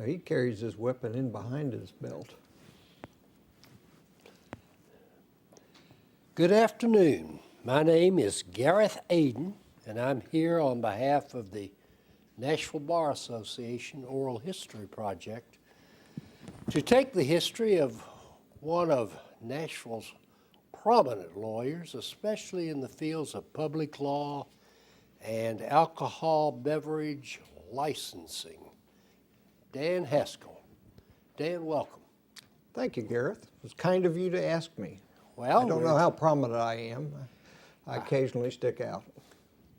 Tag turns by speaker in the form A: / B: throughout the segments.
A: He carries his weapon in behind his belt.
B: Good afternoon. My name is Gareth Aden, and I'm here on behalf of the Nashville Bar Association Oral History Project to take the history of one of Nashville's prominent lawyers, especially in the fields of public law and alcohol beverage licensing, Dan Haskell. Dan, welcome.
A: Thank you, Gareth. It was kind of you to ask me.
B: Well,
A: I don't know how prominent I am. I occasionally stick out.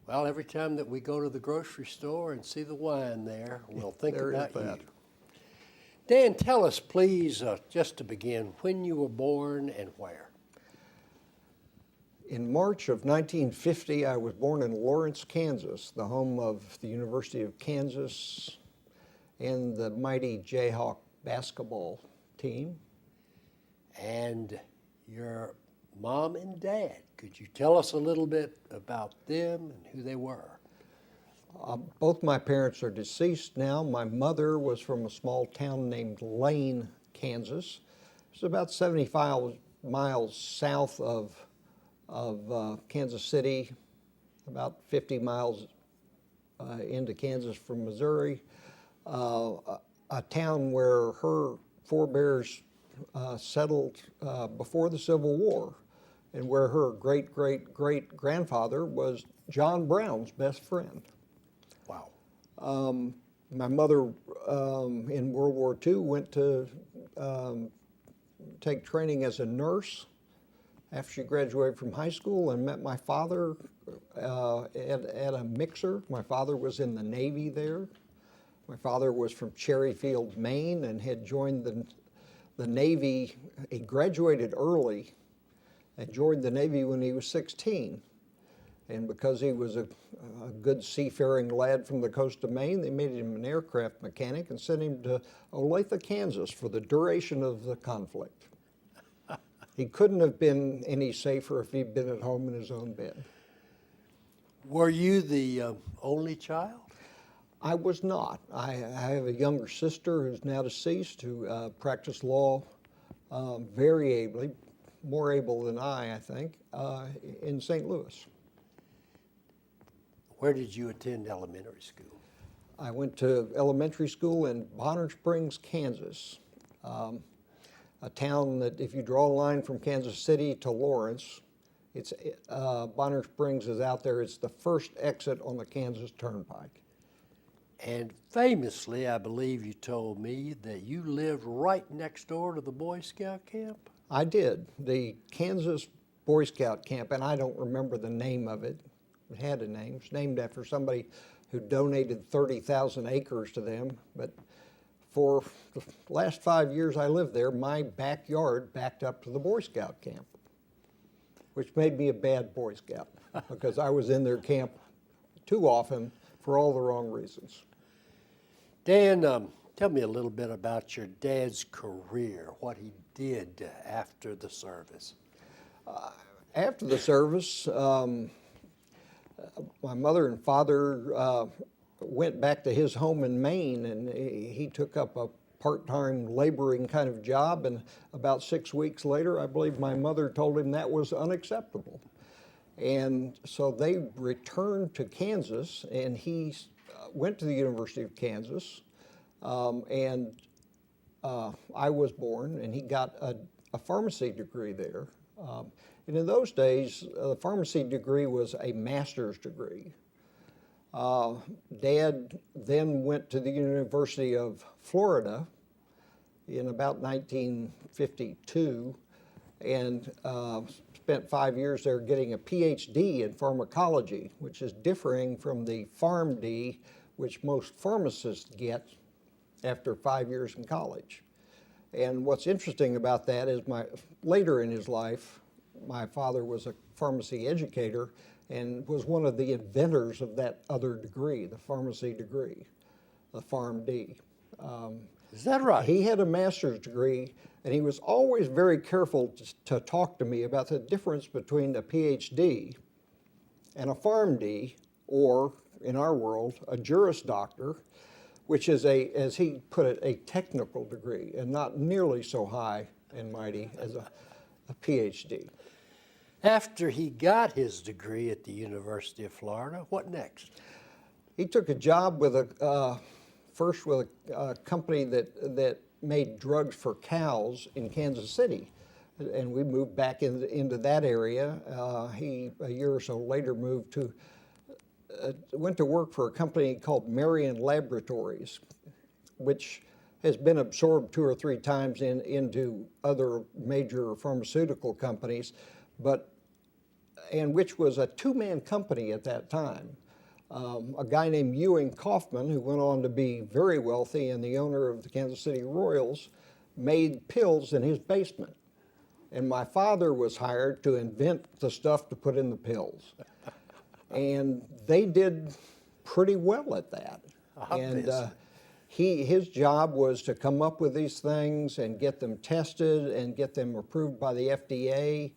B: Well, every time that we go to the grocery store and see the wine there, we'll think
A: There is
B: about
A: that.
B: you. Dan, tell us, please, just to begin, when you were born and where.
A: In March of 1950, I was born in Lawrence, Kansas, the home of the University of Kansas and the mighty Jayhawk basketball team.
B: And your mom and dad, could you tell us a little bit about them and who they were?
A: Both my parents are deceased now. My mother was from a small town named Lane, Kansas. It's about 75 miles south of Kansas City, about 50 miles into Kansas from Missouri, a town where her forebears settled before the Civil War, and where her great-great-great-grandfather was John Brown's best friend.
B: Wow.
A: My mother in World War II went to take training as a nurse after she graduated from high school, and met my father at a mixer. My father was in the Navy there. My father was from Cherryfield, Maine, and had joined the Navy. He graduated early and joined the Navy when he was 16. And because he was a good seafaring lad from the coast of Maine, they made him an aircraft mechanic and sent him to Olathe, Kansas for the duration of the conflict. He couldn't have been any safer if he'd been at home in his own bed.
B: Were you the only child?
A: I was not. I have a younger sister who's now deceased who practiced law very ably, more able than I think, in St. Louis.
B: Where did you attend elementary school?
A: I went to elementary school in Bonner Springs, Kansas, a town that if you draw a line from Kansas City to Lawrence, it's Bonner Springs is out there. It's the first exit on the Kansas Turnpike.
B: And famously, I believe you told me that you lived right next door to the Boy Scout camp?
A: I did. The Kansas Boy Scout camp, and I don't remember the name of it. It had a name. It's named after somebody who donated 30,000 acres to them. But for the last 5 years I lived there, my backyard backed up to the Boy Scout camp, which made me a bad Boy Scout because I was in their camp too often for all the wrong reasons.
B: Dan, tell me a little bit about your dad's career, what he did after the service.
A: After the service, my mother and father went back to his home in Maine, and he took up a part-time laboring kind of job, and about 6 weeks later, I believe my mother told him that was unacceptable. And so they returned to Kansas, and he went to the University of Kansas, and I was born, and he got a pharmacy degree there. And in those days, the pharmacy degree was a master's degree. Dad then went to the University of Florida in about 1952 and spent 5 years there getting a PhD in pharmacology, which is differing from the PharmD, which most pharmacists get after 5 years in college. And what's interesting about that is later in his life, my father was a pharmacy educator and was one of the inventors of that other degree, the pharmacy degree, the PharmD.
B: Is that right?
A: He had a master's degree, and he was always very careful to talk to me about the difference between a PhD and a PharmD, or in our world, a Juris Doctor, which is as he put it, a technical degree and not nearly so high and mighty as a PhD.
B: After he got his degree at the University of Florida, what next?
A: He took a job with first with a company that made drugs for cows in Kansas City, and we moved back into that area. He a year or so later went to work for a company called Marion Laboratories, which has been absorbed 2 or 3 times into other major pharmaceutical companies, and which was a 2-man company at that time. A guy named Ewing Kaufman, who went on to be very wealthy and the owner of the Kansas City Royals, made pills in his basement. And my father was hired to invent the stuff to put in the pills. And they did pretty well at that.
B: Obviously.
A: And his job was to come up with these things and get them tested and get them approved by the FDA.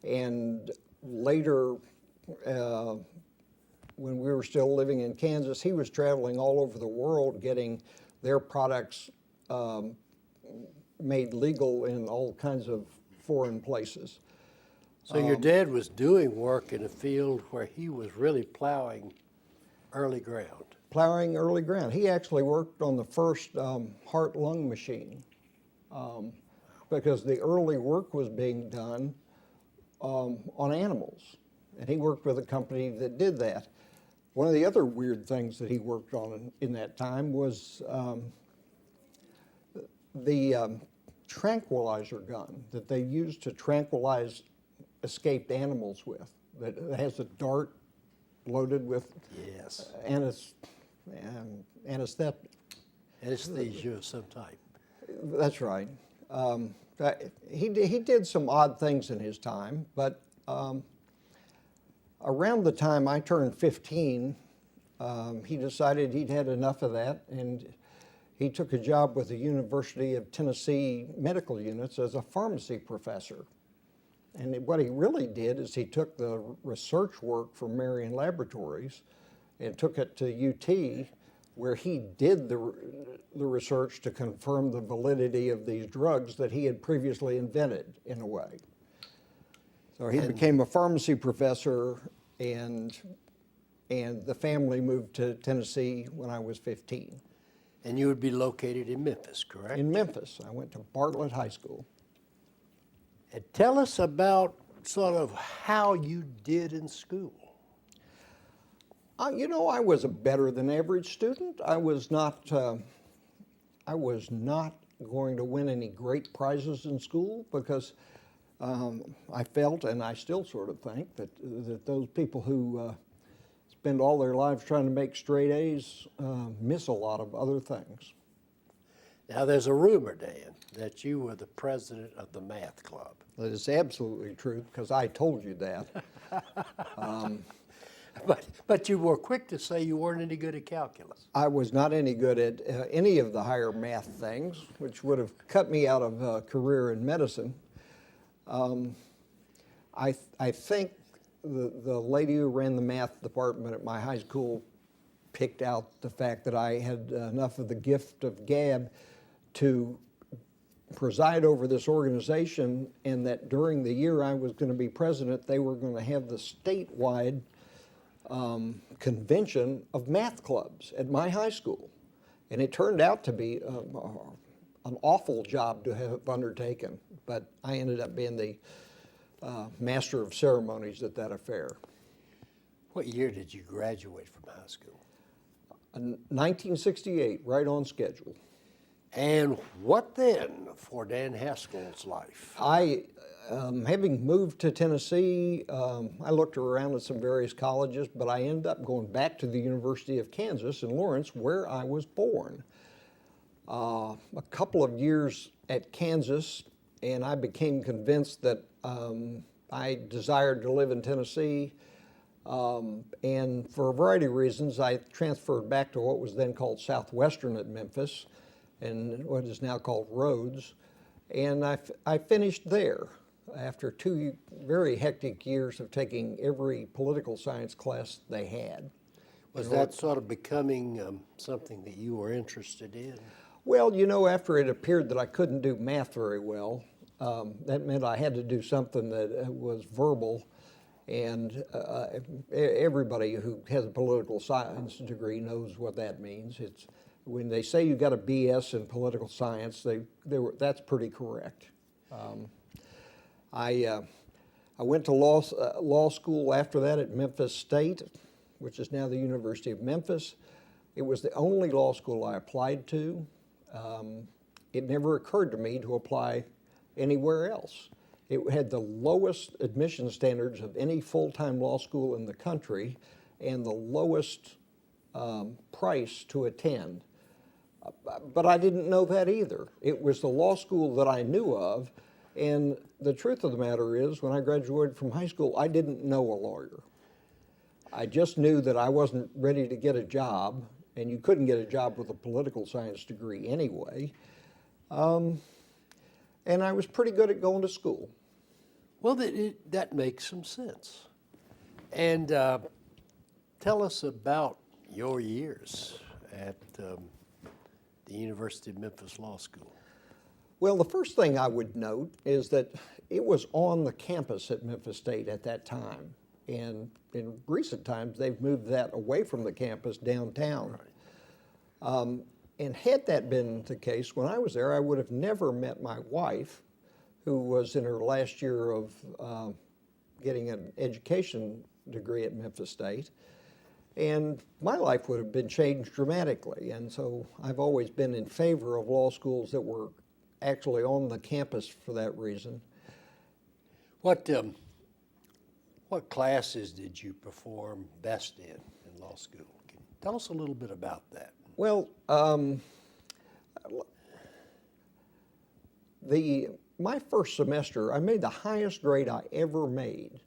A: And later, when we were still living in Kansas, he was traveling all over the world getting their products made legal in all kinds of foreign places.
B: So your dad was doing work in a field where he was really plowing early ground.
A: Plowing early ground. He actually worked on the first heart-lung machine because the early work was being done on animals. And he worked with a company that did that. One of the other weird things that he worked on in that time was the tranquilizer gun that they used to tranquilize escaped animals with, that has a dart loaded with
B: Yes.
A: anesthetic.
B: Anesthesia of some type.
A: That's right. He did some odd things in his time, but around the time I turned 15, he decided he'd had enough of that, and he took a job with the University of Tennessee medical units as a pharmacy professor. And what he really did is he took the research work from Marion Laboratories and took it to UT, where he did the research to confirm the validity of these drugs that he had previously invented, in a way. So he became a pharmacy professor, and the family moved to Tennessee when I was 15.
B: And you would be located in Memphis, correct?
A: In Memphis. I went to Bartlett High School.
B: And tell us about sort of how you did in school.
A: You know, I was a better than average student. I was not going to win any great prizes in school because I felt, and I still sort of think, that those people who spend all their lives trying to make straight A's miss a lot of other things.
B: Now, there's a rumor, Dan, that you were the president of the math club.
A: That is absolutely true, because I told you that.
B: But you were quick to say you weren't any good at calculus.
A: I was not any good at any of the higher math things, which would have cut me out of a career in medicine. I think the lady who ran the math department at my high school picked out the fact that I had enough of the gift of gab to preside over this organization, and that during the year I was going to be president, they were going to have the statewide convention of math clubs at my high school. And it turned out to be an awful job to have undertaken, but I ended up being the master of ceremonies at that affair.
B: What year did you graduate from high school?
A: 1968, right on schedule.
B: And what then for Dan Haskell's life?
A: Having moved to Tennessee, I looked around at some various colleges, but I ended up going back to the University of Kansas in Lawrence, where I was born. A couple of years at Kansas, and I became convinced that I desired to live in Tennessee. And for a variety of reasons, I transferred back to what was then called Southwestern at Memphis, and what is now called Rhodes. And I finished there after 2 very hectic years of taking every political science class they had.
B: Was that sort of becoming something that you were interested in?
A: Well, after it appeared that I couldn't do math very well, that meant I had to do something that was verbal. And everybody who has a political science degree knows what that means. It's when they say you got a BS in political science, that's pretty correct. I went to law school after that at Memphis State, which is now the University of Memphis. It was the only law school I applied to. It never occurred to me to apply anywhere else. It had the lowest admission standards of any full-time law school in the country and the lowest price to attend. But I didn't know that either. It was the law school that I knew of, and the truth of the matter is, when I graduated from high school, I didn't know a lawyer. I just knew that I wasn't ready to get a job, and you couldn't get a job with a political science degree anyway. And I was pretty good at going to school.
B: Well, that makes some sense. And tell us about your years at the University of Memphis Law School.
A: Well, the first thing I would note is that it was on the campus at Memphis State at that time. And in recent times, they've moved that away from the campus downtown. Right. And had that been the case, when I was there, I would have never met my wife, who was in her last year of getting an education degree at Memphis State. And my life would have been changed dramatically. And so I've always been in favor of law schools that were actually on the campus for that reason.
B: What classes did you perform best in law school? Tell us a little bit about that.
A: Well, my first semester, I made the highest grade I ever made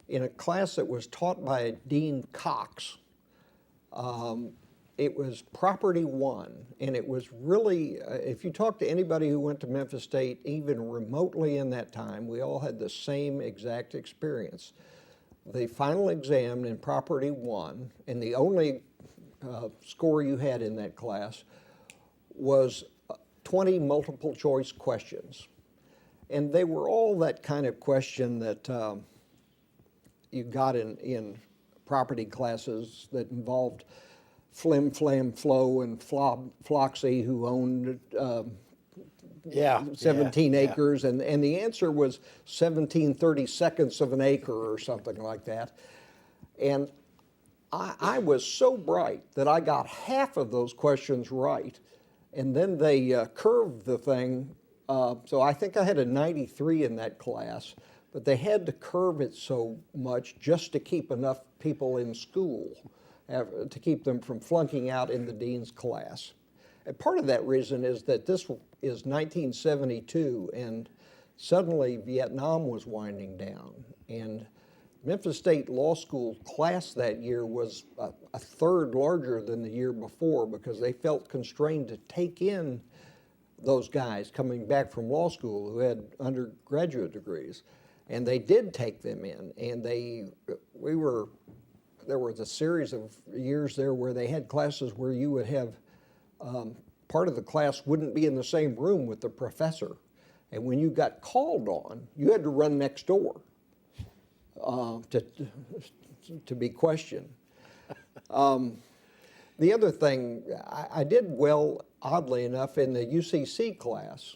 A: in a class that was taught by Dean Cox. It was Property 1, and it was really, if you talk to anybody who went to Memphis State, even remotely in that time, we all had the same exact experience. The final exam in Property 1, and the only score you had in that class was 20 multiple choice questions. And they were all that kind of question that you got in property classes that involved Flim Flam Flo and Floxy, who owned 17 acres, and the answer was 17/32 of an acre or something like that. And I was so bright that I got half of those questions right, and then they curved the thing. So I think I had a 93 in that class, but they had to curve it so much just to keep enough people in school, to keep them from flunking out in the dean's class. And part of that reason is that this is 1972, and suddenly Vietnam was winding down, and Memphis State Law School class that year was a third larger than the year before because they felt constrained to take in those guys coming back from law school who had undergraduate degrees. And they did take them in, and there was a series of years there where they had classes where you would have part of the class wouldn't be in the same room with the professor. And when you got called on, you had to run next door to be questioned. The other thing, I did well, oddly enough, in the UCC class,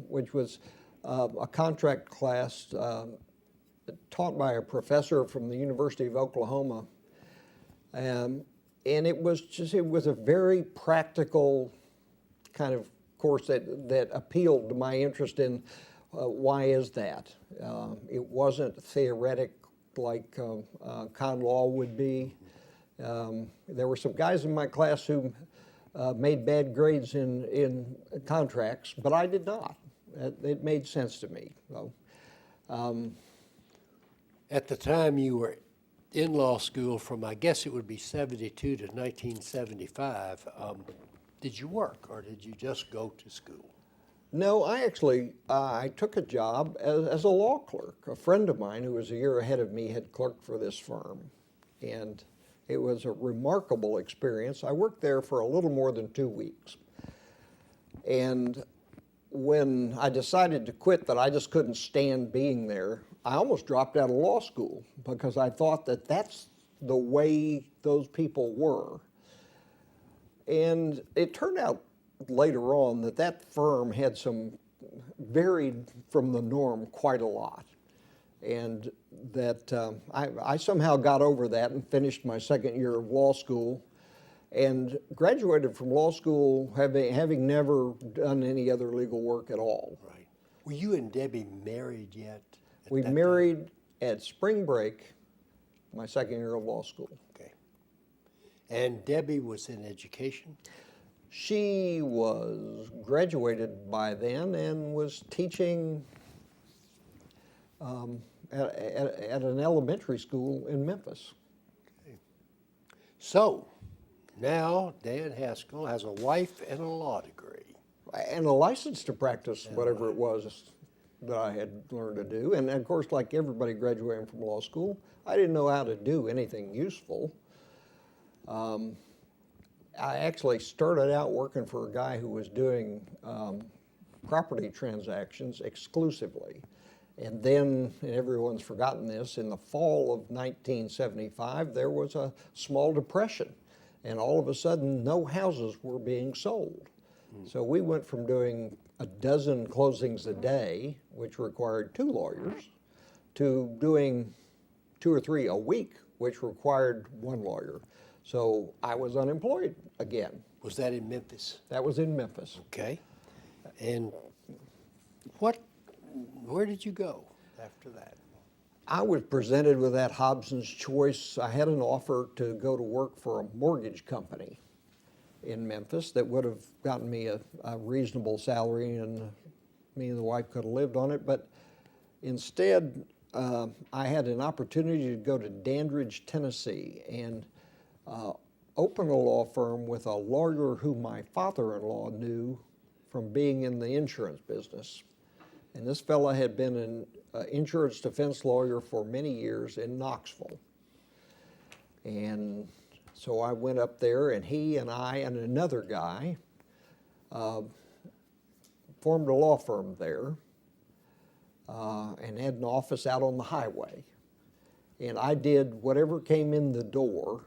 A: which was a contract class taught by a professor from the University of Oklahoma. And it was a very practical kind of course that appealed to my interest in why is that. It wasn't theoretic like con law would be. There were some guys in my class who made bad grades in contracts, but I did not. It made sense to me. So,
B: at the time you were in law school from, I guess it would be 72 to 1975, did you work or did you just go to school?
A: No, I took a job as a law clerk. A friend of mine who was a year ahead of me had clerked for this firm. And It was a remarkable experience. I worked there for a little more than 2 weeks. And when I decided to quit, that I just couldn't stand being there, I almost dropped out of law school because I thought that that's the way those people were. And it turned out later on that that firm had some varied from the norm quite a lot. And that I somehow got over that and finished my second year of law school and graduated from law school having never done any other legal work at all.
B: Right. Were you and Debbie married yet?
A: We married at spring break, my second year of law school.
B: Okay. And Debbie was in education?
A: She was graduated by then and was teaching at an elementary school in Memphis.
B: Okay. So, now Dan Haskell has a wife and a law degree.
A: And a license to practice whatever it was that I had learned to do. And of course, like everybody graduating from law school, I didn't know how to do anything useful. I actually started out working for a guy who was doing property transactions exclusively. And then, and everyone's forgotten this, in the fall of 1975, there was a small depression. And all of a sudden, no houses were being sold. So we went from doing a dozen closings a day, which required 2 lawyers, to doing 2 or 3 a week, which required 1 lawyer. So I was unemployed again.
B: Was that in Memphis?
A: That was in Memphis.
B: Okay. And where did you go after that?
A: I was presented with that Hobson's choice. I had an offer to go to work for a mortgage company in Memphis that would have gotten me a reasonable salary, and me and the wife could have lived on it. But instead, I had an opportunity to go to Dandridge, Tennessee, and open a law firm with a lawyer who my father-in-law knew from being in the insurance business. And this fellow had been an insurance defense lawyer for many years in Knoxville. And so I went up there, and he and I and another guy formed a law firm there and had an office out on the highway. And I did whatever came in the door.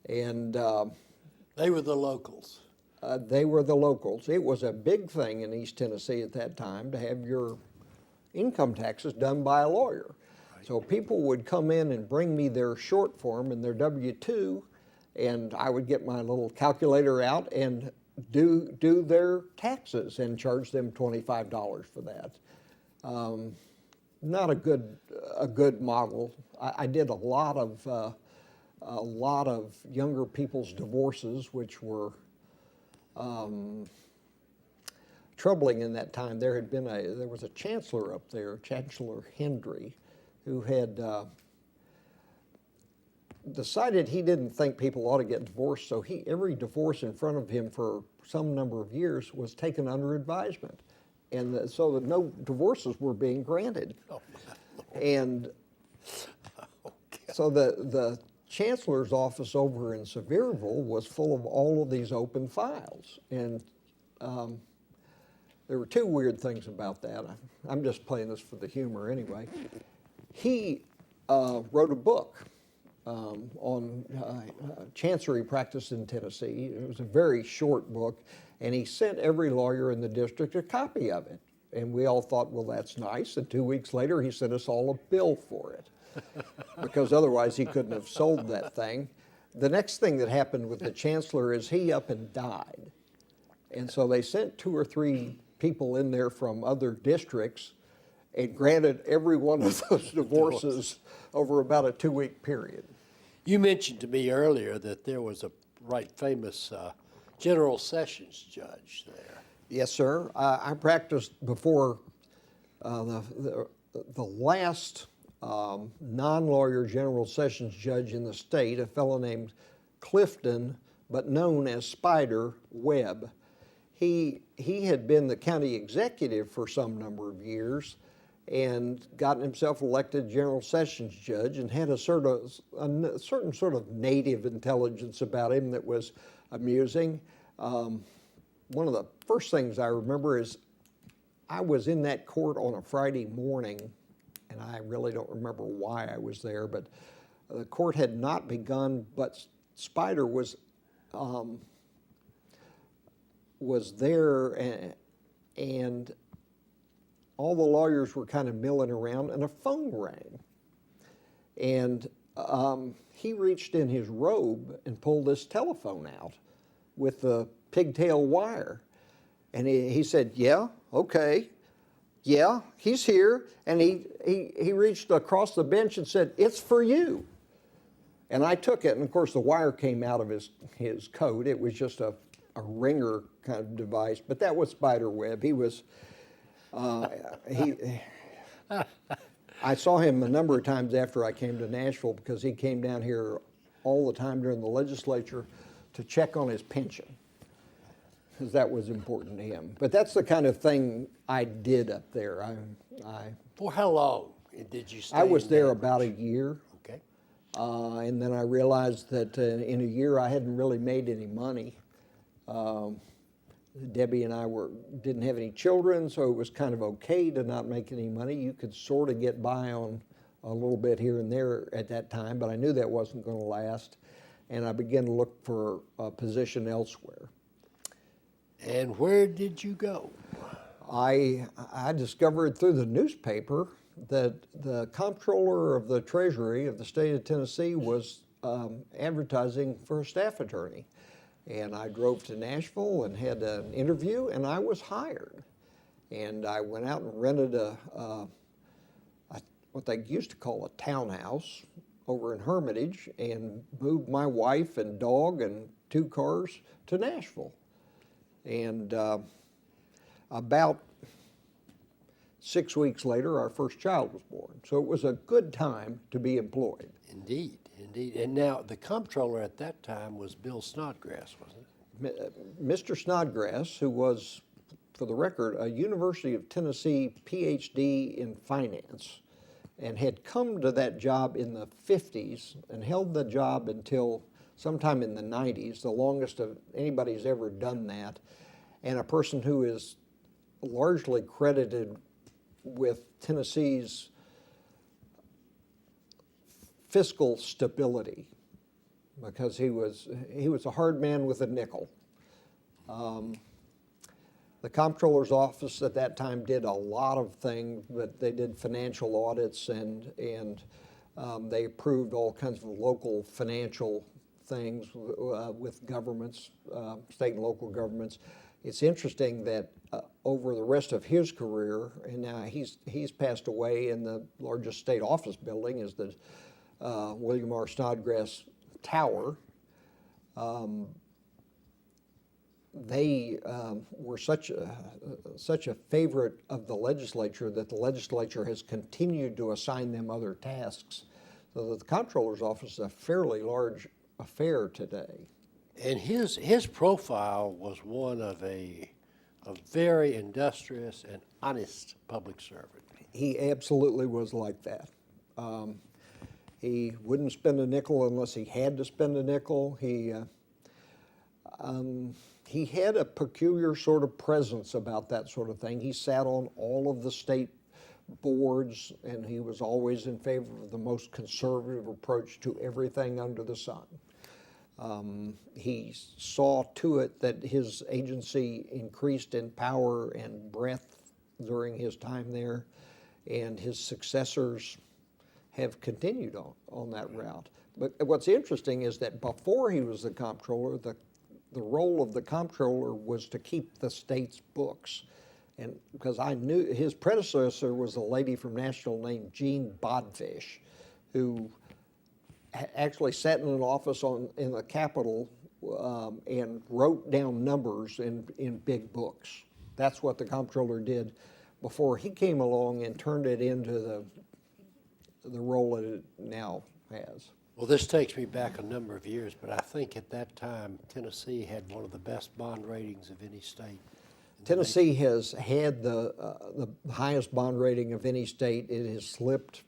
A: And
B: they were the locals.
A: They were the locals. It was a big thing in East Tennessee at that time to have your income taxes done by a lawyer. Right. So people would come in and bring me their short form and their W-2, and I would get my little calculator out and do their taxes and charge them $25 for that. Not a good model. I did a lot of younger people's divorces, which were troubling in that time. There was a chancellor up there, Chancellor Hendry, who had decided he didn't think people ought to get divorced, so every divorce in front of him for some number of years was taken under advisement, and so that no divorces were being granted.
B: Oh,
A: and so the chancellor's office over in Sevierville was full of all of these open files. And there were 2 weird things about that. I'm just playing this for the humor anyway. He wrote a book on chancery practice in Tennessee. It was a very short book, and he sent every lawyer in the district a copy of it. And we all thought, well, that's nice. And 2 weeks later, he sent us all a bill for it, because otherwise he couldn't have sold that thing. The next thing that happened with the chancellor is he up and died. And so they sent 2 or 3 people in there from other districts and granted every one of those divorces over about a 2-week period.
B: You mentioned to me earlier that there was a right famous General Sessions judge there.
A: Yes, sir. I practiced before the last non-lawyer General Sessions judge in the state, a fellow named Clifton, but known as Spider Webb. He had been the county executive for some number of years, and gotten himself elected General Sessions judge, and had a certain sort of native intelligence about him that was amusing. One of the first things I remember is I was in that court on a Friday morning, and I really don't remember why I was there, but the court had not begun, but Spider was there, and all the lawyers were kind of milling around, and a phone rang. And he reached in his robe and pulled this telephone out with the pigtail wire. And he said, yeah, okay, yeah, he's here. And he reached across the bench and said, it's for you. And I took it, and of course the wire came out of his coat. It was just a ringer kind of device, but that was spider web. He was, I saw him a number of times after I came to Nashville, because he came down here all the time during the legislature to check on his pension, because that was important to him. But that's the kind of thing I did up there.
B: For how long did you stay?
A: I was
B: in
A: there
B: Dandridge?
A: about a year.
B: Okay.
A: And then I realized that in a year I hadn't really made any money. Debbie and I didn't have any children, so it was kind of okay to not make any money. You could sort of get by on a little bit here and there at that time, but I knew that wasn't going to last, and I began to look for a position elsewhere.
B: And where did you go?
A: I discovered through the newspaper that the Comptroller of the Treasury of the state of Tennessee was advertising for a staff attorney. And I drove to Nashville and had an interview, and I was hired. And I went out and rented what they used to call a townhouse over in Hermitage, and moved my wife and dog and 2 cars to Nashville. And about 6 weeks later, our first child was born. So it was a good time to be employed.
B: Indeed, indeed. And now the comptroller at that time was Bill Snodgrass, wasn't it?
A: Mr. Snodgrass, who was, for the record, a University of Tennessee PhD in finance, and had come to that job in the 50s and held the job until sometime in the 90s, the longest of anybody's ever done that, and a person who is largely credited with Tennessee's fiscal stability, because he was a hard man with a nickel. The comptroller's office at that time did a lot of things, but they did financial audits, and they approved all kinds of local financial things with governments, state and local governments. It's interesting that over the rest of his career, and now he's passed away, in the largest state office building is the William R. Snodgrass Tower. They were such a favorite of the legislature that the legislature has continued to assign them other tasks, so that the comptroller's office is a fairly large affair today.
B: And his profile was one of a very industrious and honest public servant.
A: He absolutely was like that. He wouldn't spend a nickel unless he had to spend a nickel. He had a peculiar sort of presence about that sort of thing. He sat on all of the state boards, and he was always in favor of the most conservative approach to everything under the sun. He saw to it that his agency increased in power and breadth during his time there, and his successors have continued on that route. But what's interesting is that before he was the comptroller, the role of the comptroller was to keep the state's books. And because I knew his predecessor was a lady from Nashville named Jean Bodfish, who actually sat in an office in the Capitol and wrote down numbers in big books. That's what the comptroller did before he came along and turned it into the role that it now has.
B: Well, this takes me back a number of years, but I think at that time Tennessee had one of the best bond ratings of any state in
A: Tennessee has had the highest bond rating of any state. It has slipped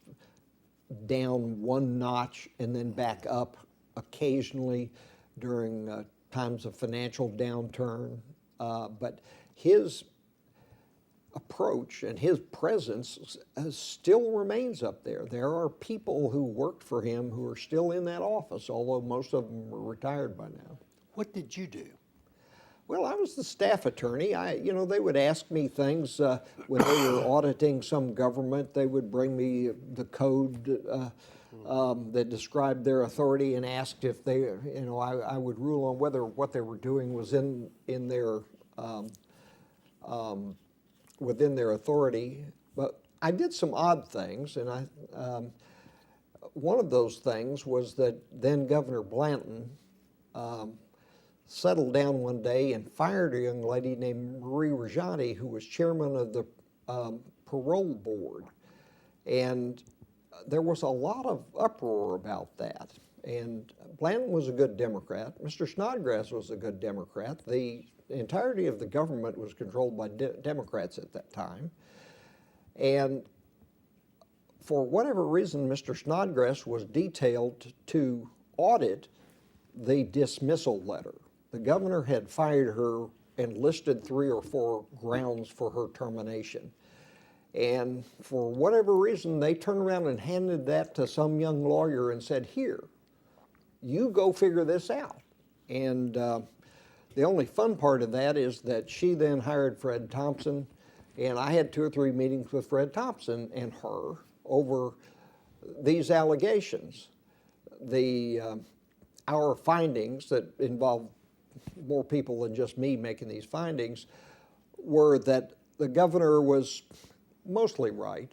A: down one notch and then back up occasionally during times of financial downturn. But his approach and his presence still remains up there. There are people who worked for him who are still in that office, although most of them are retired by now.
B: What did you do?
A: Well, I was the staff attorney. They would ask me things when they were auditing some government. They would bring me the code that described their authority and asked if they, I would rule on whether what they were doing was in their within their authority. But I did some odd things, and one of those things was that then Governor Blanton settled down one day and fired a young lady named Mary Bers, who was chairman of the parole board. And there was a lot of uproar about that. And Blanton was a good Democrat. Mr. Snodgrass was a good Democrat. The entirety of the government was controlled by Democrats at that time. And for whatever reason, Mr. Snodgrass was detailed to audit the dismissal letter. The governor had fired her and listed 3 or 4 grounds for her termination. And for whatever reason, they turned around and handed that to some young lawyer and said, here, you go figure this out. And the only fun part of that is that she then hired Fred Thompson, and I had 2 or 3 meetings with Fred Thompson and her over these allegations. Our findings that involved more people than just me making these findings were that the governor was mostly right,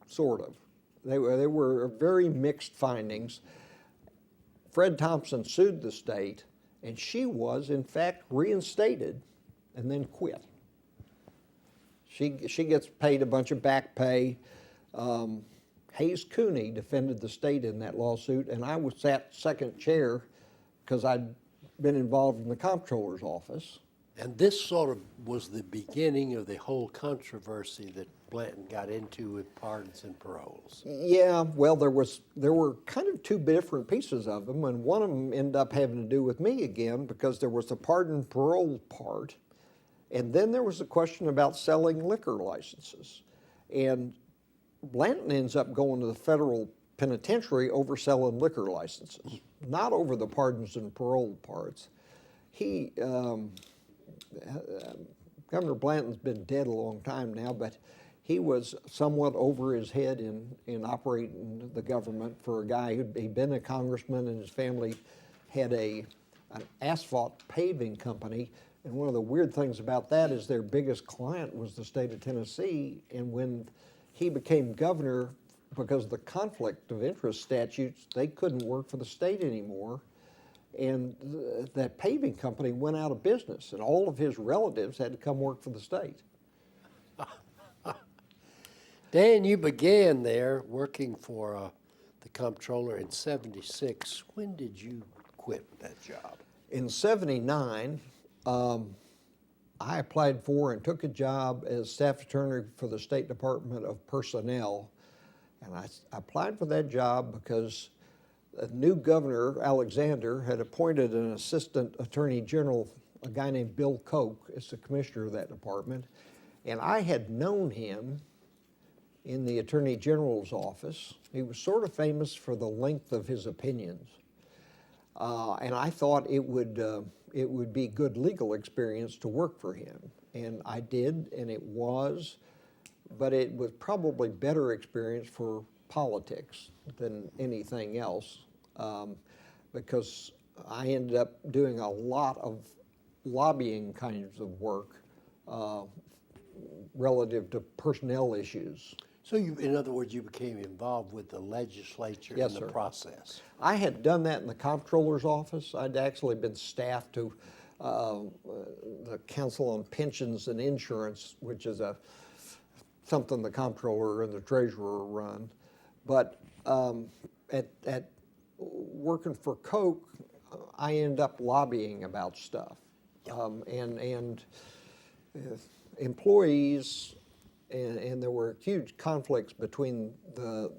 A: sort of. They were very mixed findings. Fred Thompson sued the state, and she was, in fact, reinstated and then quit. She gets paid a bunch of back pay. Hayes Cooney defended the state in that lawsuit, and I was sat second chair because I'd been involved in the Comptroller's office.
B: And this sort of was the beginning of the whole controversy that Blanton got into with pardons and paroles.
A: Yeah, well, there were kind of 2 different pieces of them, and one of them ended up having to do with me again because there was the pardon parole part, and then there was a question about selling liquor licenses. And Blanton ends up going to the federal penitentiary over selling liquor licenses, not over the pardons and parole parts. Governor Blanton's been dead a long time now, but he was somewhat over his head in operating the government for a guy he'd been a congressman, and his family had an asphalt paving company. And one of the weird things about that is their biggest client was the state of Tennessee. And when he became governor, because of the conflict of interest statutes, they couldn't work for the state anymore. And that paving company went out of business, and all of his relatives had to come work for the state.
B: Dan, you began there working for the Comptroller in '76. When did you quit that job?
A: In '79, I applied for and took a job as staff attorney for the State Department of Personnel. And I applied for that job because the new governor, Alexander, had appointed an assistant attorney general, a guy named Bill Koch, as the commissioner of that department. And I had known him in the attorney general's office. He was sort of famous for the length of his opinions. And I thought it would be good legal experience to work for him. And I did, and it was, but it was probably better experience for politics than anything else, because I ended up doing a lot of lobbying kinds of work relative to personnel issues.
B: So in other words, you became involved with the legislature
A: Yes,
B: in the
A: sir.
B: process.
A: I had done that in the Comptroller's office. I'd actually been staffed to the Council on Pensions and Insurance, which is something the Comptroller and the Treasurer run. But at working for Koch, I ended up lobbying about stuff. And employees, and there were huge conflicts between the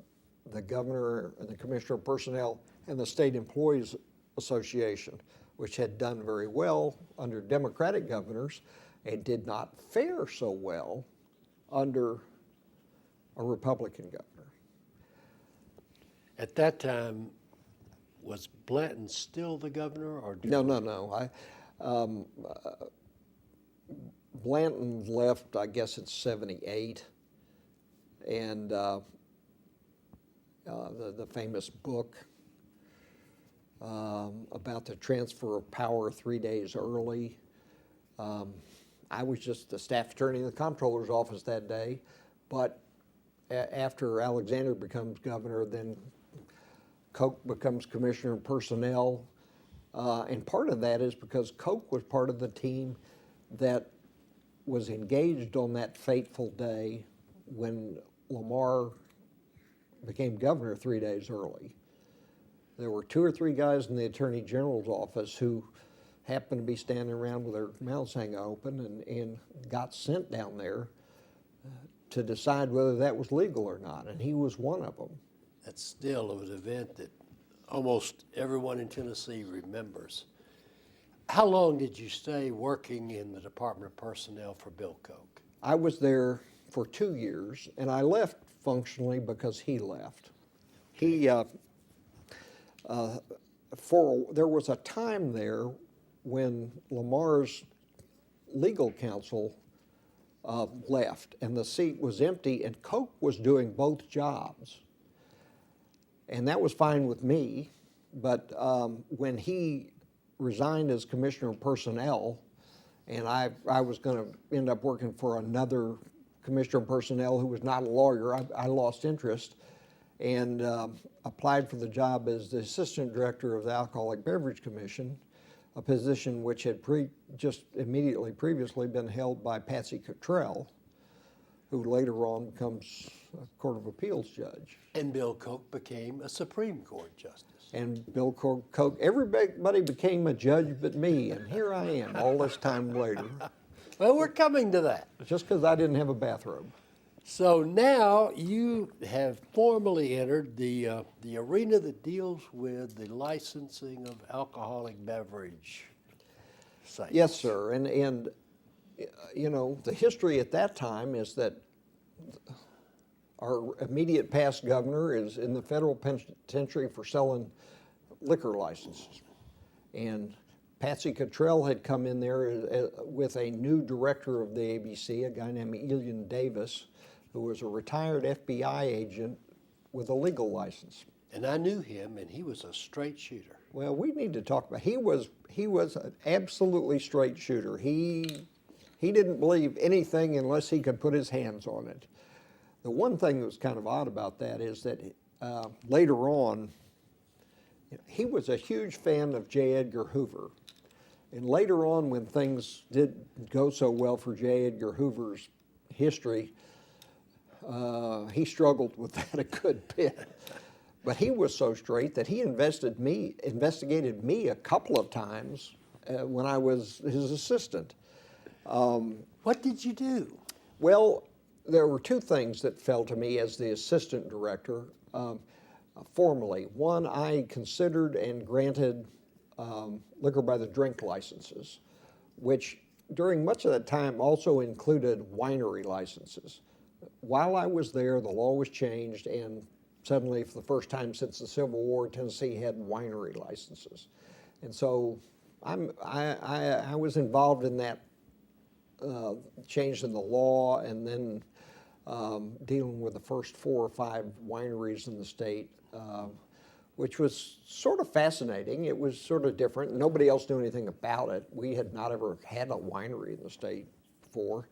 A: governor and the commissioner of personnel and the State Employees Association, which had done very well under Democratic governors and did not fare so well under a Republican governor.
B: At that time, was Blanton still the governor, or
A: No. Blanton left, I guess, in '78, and the famous book about the transfer of power 3 days early. I was just the staff attorney in the Comptroller's office that day, but after Alexander becomes governor, then Koch becomes commissioner of personnel, and part of that is because Koch was part of the team that was engaged on that fateful day when Lamar became governor 3 days early. There were 2 or 3 guys in the Attorney General's office who happened to be standing around with their mouths hanging open and got sent down there to decide whether that was legal or not, and he was one of them.
B: That's still an event that almost everyone in Tennessee remembers. How long did you stay working in the Department of Personnel for Bill Koch?
A: I was there for 2 years, and I left functionally because he left. He, there was a time there when Lamar's legal counsel left, and the seat was empty, and Koch was doing both jobs. And that was fine with me, but when he resigned as commissioner of personnel, and I was going to end up working for another commissioner of personnel who was not a lawyer, I lost interest and applied for the job as the assistant director of the Alcoholic Beverage Commission, a position which had just immediately previously been held by Patsy Cottrell, who later on becomes a Court of Appeals judge.
B: And Bill Koch became a Supreme Court justice.
A: And Bill Koch, everybody became a judge but me, and here I am all this time later.
B: Well, we're coming to that.
A: Just because I didn't have a bathrobe.
B: So now you have formally entered the arena that deals with the licensing of alcoholic beverage sites.
A: Yes, sir. And you know, the history at that time is that our immediate past governor is in the federal penitentiary for selling liquor licenses. And Patsy Cottrell had come in there with a new director of the ABC, a guy named Elian Davis, who was a retired FBI agent with a legal license.
B: And I knew him, and he was a straight shooter.
A: Well, we need to talk about, he was an absolutely straight shooter. He didn't believe anything unless he could put his hands on it. The one thing that was kind of odd about that is that later on, he was a huge fan of J. Edgar Hoover. And later on, when things didn't go so well for J. Edgar Hoover's history, he struggled with that a good bit. But he was so straight that he investigated me a couple of times when I was his assistant.
B: What did you do?
A: Well, there were 2 things that fell to me as the assistant director formally. One, I considered and granted liquor by the drink licenses, which during much of that time also included winery licenses. While I was there, the law was changed, and suddenly, for the first time since the Civil War, Tennessee had winery licenses. And so I was involved in that change in the law, and then dealing with the first 4 or 5 wineries in the state, which was sort of fascinating. It was sort of different. Nobody else knew anything about it. We had not ever had a winery in the state before.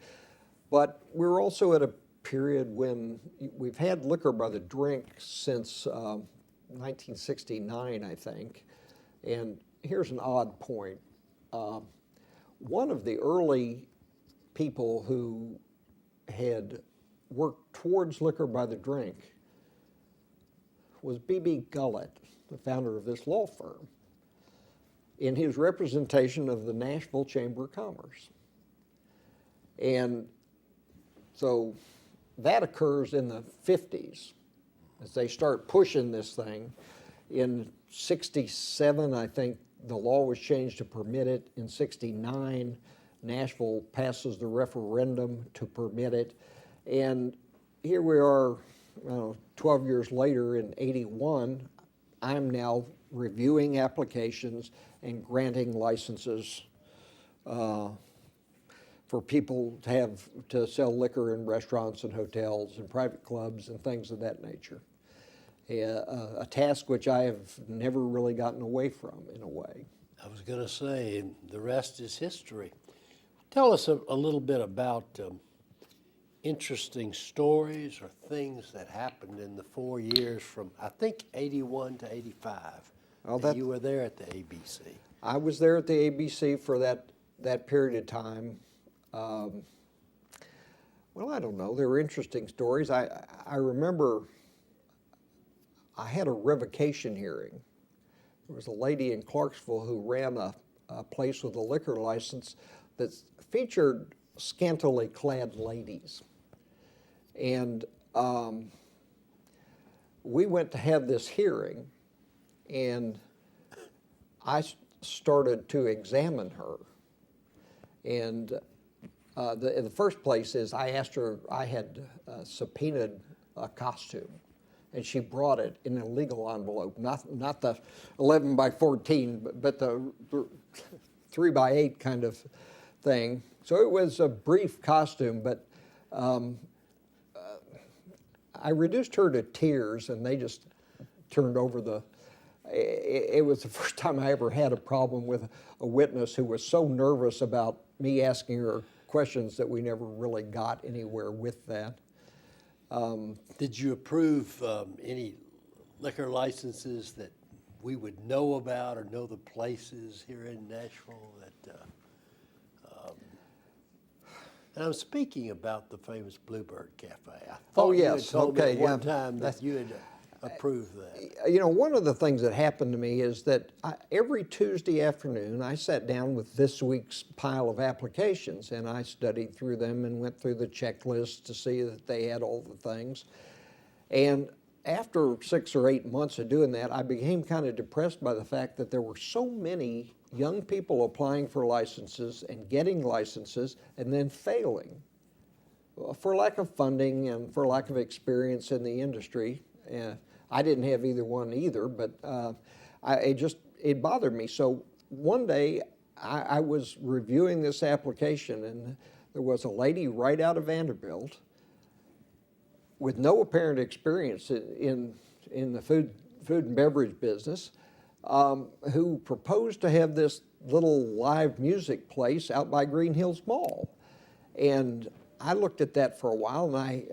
A: But we were also at a period when we've had liquor by the drink since 1969, I think. And here's an odd point. One of the early people who had worked towards liquor by the drink was B.B. Gullett, the founder of this law firm, in his representation of the Nashville Chamber of Commerce. And so that occurs in the 50s as they start pushing this thing. In 67, I think the law was changed to permit it. In 69, Nashville passes the referendum to permit it. And here we are, 12 years later in 81, I'm now reviewing applications and granting licenses for people to sell liquor in restaurants and hotels and private clubs and things of that nature. A task which I have never really gotten away from in a way.
B: I was going to say, the rest is history. Tell us a little bit about interesting stories or things that happened in the 4 years from, I think, 81 to 85. Well, you were there at the ABC.
A: I was there at the ABC for that period of time. Well, I don't know. There were interesting stories. I remember I had a revocation hearing. There was a lady in Clarksville who ran a place with a liquor license that featured scantily clad ladies. And we went to have this hearing, and I started to examine her. And in the first place is I asked her, I had subpoenaed a costume, and she brought it in a legal envelope, not the 11 by 14, but the 3 by 8 kind of thing. So it was a brief costume, but I reduced her to tears, and they just turned over it was the first time I ever had a problem with a witness who was so nervous about me asking her questions that we never really got anywhere with that.
B: Did you approve any liquor licenses that we would know about or know the places here in Nashville that, and I'm speaking about the famous Bluebird Cafe. I thought you had told me at one time that you had approved that.
A: You know, one of the things that happened to me is that every Tuesday afternoon I sat down with this week's pile of applications, and I studied through them and went through the checklist to see that they had all the things. And after 6 or 8 months of doing that, I became kind of depressed by the fact that there were so many young people applying for licenses and getting licenses and then failing for lack of funding and for lack of experience in the industry. I didn't have either one either, but it bothered me. So one day I was reviewing this application, and there was a lady right out of Vanderbilt with no apparent experience in the food and beverage business, who proposed to have this little live music place out by Green Hills Mall. And I looked at that for a while, and I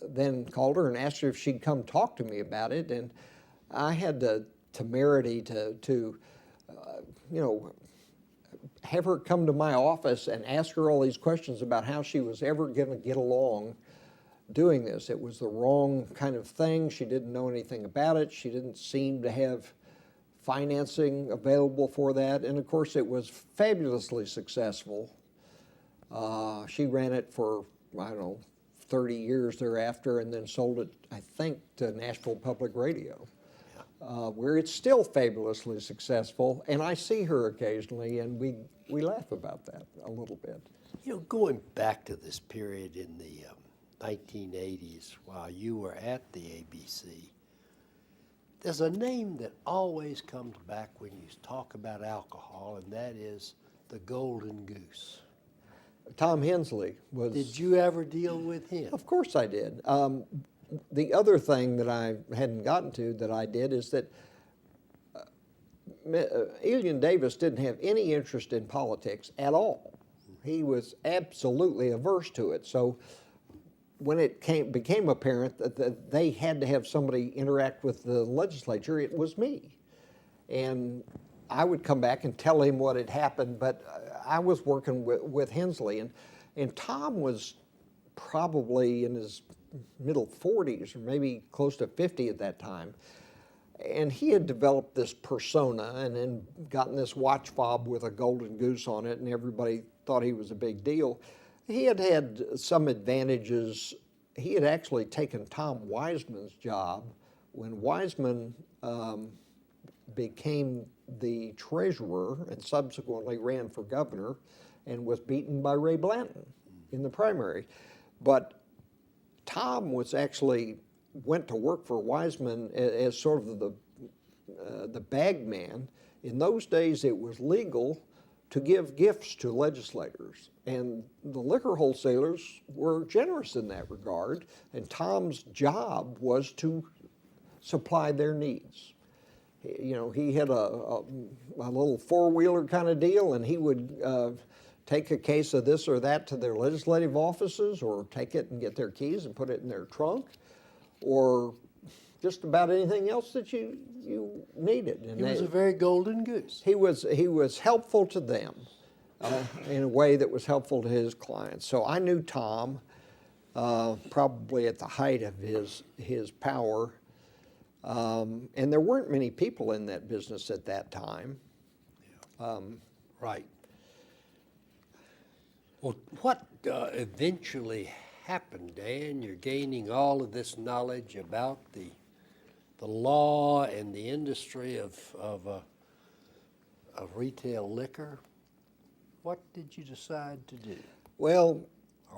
A: then called her and asked her if she'd come talk to me about it. And I had the temerity to have her come to my office and ask her all these questions about how she was ever going to get along doing this. It was the wrong kind of thing. She didn't know anything about it. She didn't seem to have financing available for that. And of course, it was fabulously successful. She ran it for, 30 years thereafter, and then sold it, I think, to Nashville Public Radio, where it's still fabulously successful. And I see her occasionally, and we laugh about that a little bit.
B: You know, going back to this period in the 1980s, while you were at the ABC, there's a name that always comes back when you talk about alcohol, and that is the Golden Goose.
A: Tom Hensley was...
B: Did you ever deal with him?
A: Of course I did. The other thing that I hadn't gotten to that I did is that Elian Davis didn't have any interest in politics at all. He was absolutely averse to it. So when it became apparent that they had to have somebody interact with the legislature, it was me. And I would come back and tell him what had happened, but I was working with Hensley, and Tom was probably in his middle 40s, or maybe close to 50 at that time. And he had developed this persona and then gotten this watch fob with a golden goose on it, and everybody thought he was a big deal. He had had some advantages. He had actually taken Tom Wiseman's job when Wiseman became the treasurer and subsequently ran for governor and was beaten by Ray Blanton in the primary. But Tom was actually went to work for Wiseman as sort of the bag man. In those days, it was legal to give gifts to legislators, and the liquor wholesalers were generous in that regard, and Tom's job was to supply their needs. You know, he had a little four-wheeler kind of deal, and he would take a case of this or that to their legislative offices, or take it and get their keys and put it in their trunk, or just about anything else that you needed. And
B: He was a very golden goose.
A: he was helpful to them in a way that was helpful to his clients. So I knew Tom probably at the height of his power. And there weren't many people in that business at that time.
B: Right. Well, what eventually happened, Dan? You're gaining all of this knowledge about the law and the industry of retail liquor. What did you decide to do?
A: Well,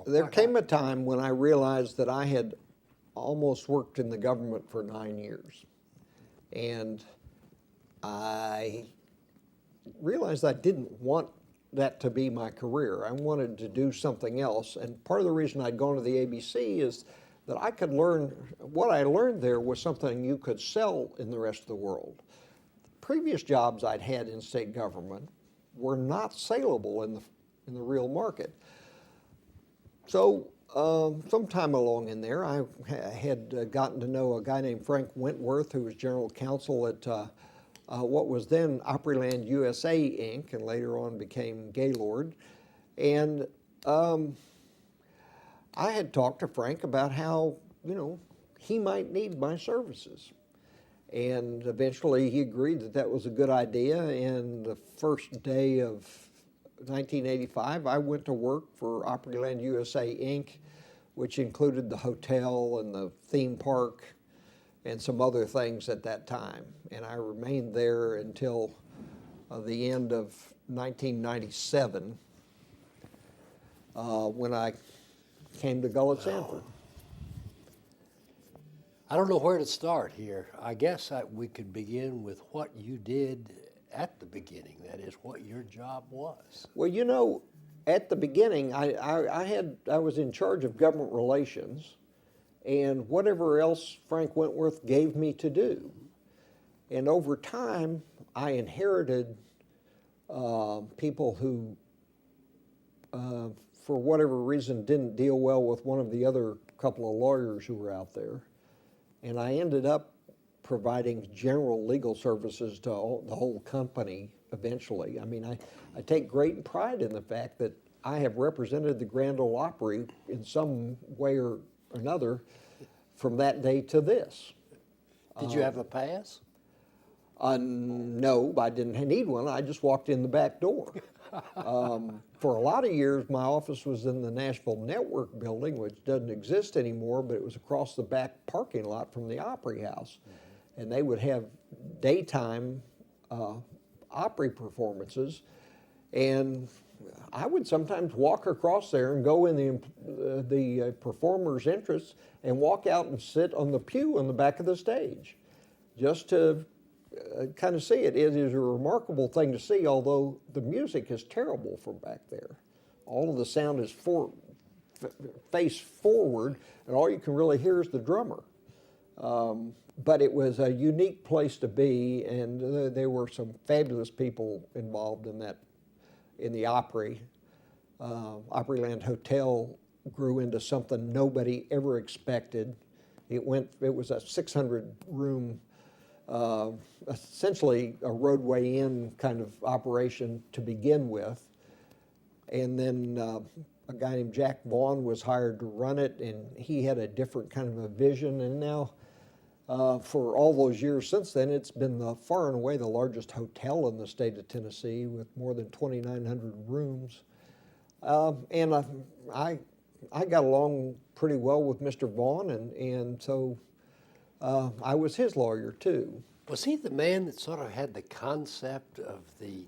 A: there
B: what
A: came a time when I realized that I had almost worked in the government for 9 years. And I realized I didn't want that to be my career. I wanted to do something else. And part of the reason I'd gone to the ABC is that I could learn, what I learned there was something you could sell in the rest of the world. Previous jobs I'd had in state government were not saleable in the real market. So sometime along in there, I had gotten to know a guy named Frank Wentworth, who was general counsel at what was then Opryland USA Inc., and later on became Gaylord. And I had talked to Frank about how, you know, he might need my services. And eventually he agreed that that was a good idea. And the first day of 1985, I went to work for Opryland USA Inc., which included the hotel and the theme park and some other things at that time. And I remained there until the end of 1997 when I came to Gullett, Sanford.
B: I don't know where to start here. I guess we could begin with what you did at the beginning, that is, what your job was.
A: Well, you know, at the beginning, I was in charge of government relations and whatever else Frank Wentworth gave me to do. And over time, I inherited people who, for whatever reason, didn't deal well with one of the other couple of lawyers who were out there. And I ended up providing general legal services to the whole company eventually. I mean, I take great pride in the fact that I have represented the Grand Ole Opry in some way or another from that day to this.
B: Did you have a pass?
A: No, I didn't need one. I just walked in the back door. For a lot of years, my office was in the Nashville Network building, which doesn't exist anymore, but it was across the back parking lot from the Opry House. Mm-hmm. And they would have daytime Opry performances. And I would sometimes walk across there and go in the performer's entrance and walk out and sit on the pew on the back of the stage just to kind of see it. It is a remarkable thing to see, although the music is terrible from back there. All of the sound is face forward, and all you can really hear is the drummer. But it was a unique place to be, and there were some fabulous people involved in that, in the Opry. Opryland Hotel grew into something nobody ever expected. It was a 600-room essentially a roadway in kind of operation to begin with. And then a guy named Jack Vaughn was hired to run it, and he had a different kind of a vision. And now, for all those years since then, it's been far and away the largest hotel in the state of Tennessee with more than 2,900 rooms. And I got along pretty well with Mr. Vaughn, and so I was his lawyer too.
B: Was he the man that sort of had the concept of the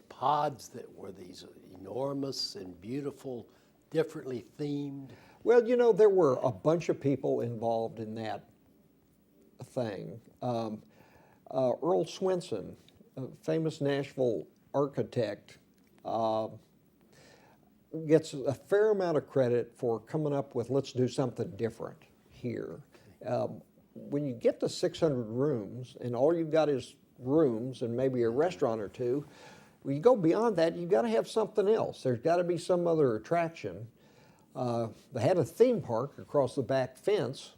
B: pods that were these enormous and beautiful, differently themed?
A: Well, you know, there were a bunch of people involved in that thing. Earl Swenson, a famous Nashville architect, gets a fair amount of credit for coming up with, let's do something different here. When you get to 600 rooms and all you've got is rooms and maybe a restaurant or two, when you go beyond that, you've got to have something else. There's got to be some other attraction. They had a theme park across the back fence,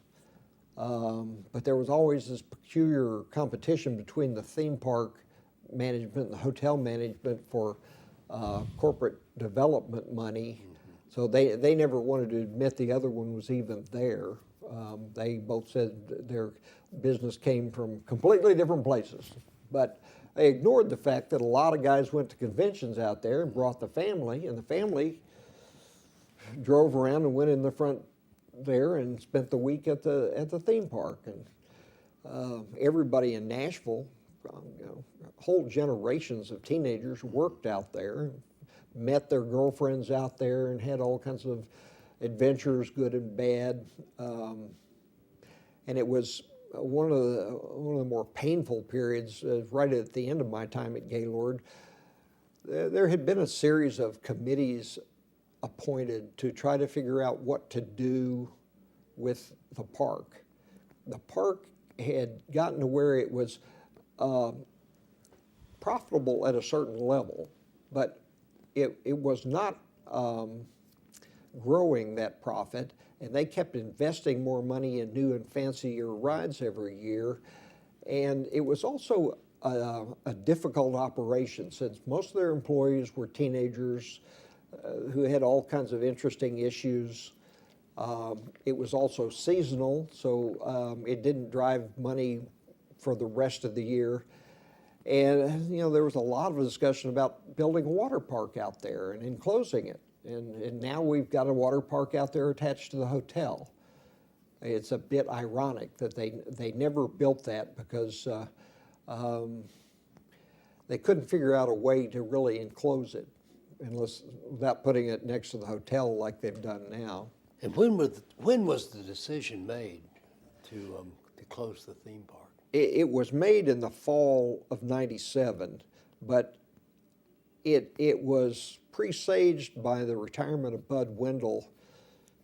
A: but there was always this peculiar competition between the theme park management and the hotel management for corporate development money. So they never wanted to admit the other one was even there. They both said their business came from completely different places. But they ignored the fact that a lot of guys went to conventions out there and brought the family, and the family drove around and went in the front there and spent the week at the theme park. And everybody in Nashville, whole generations of teenagers worked out there, met their girlfriends out there, and had all kinds of adventures, good and bad. And it was one of the more painful periods, right at the end of my time at Gaylord. There had been a series of committees appointed to try to figure out what to do with the park. The park had gotten to where it was profitable at a certain level, but it was not growing that profit, and they kept investing more money in new and fancier rides every year. And it was also a difficult operation, since most of their employees were teenagers who had all kinds of interesting issues. It was also seasonal, so it didn't drive money for the rest of the year. And there was a lot of discussion about building a water park out there and enclosing it. And now we've got a water park out there attached to the hotel. It's a bit ironic that they never built that because they couldn't figure out a way to really enclose it without putting it next to the hotel like they've done now.
B: And when was the decision made to close the theme park?
A: It was made in the fall of '97, but it was presaged by the retirement of Bud Wendell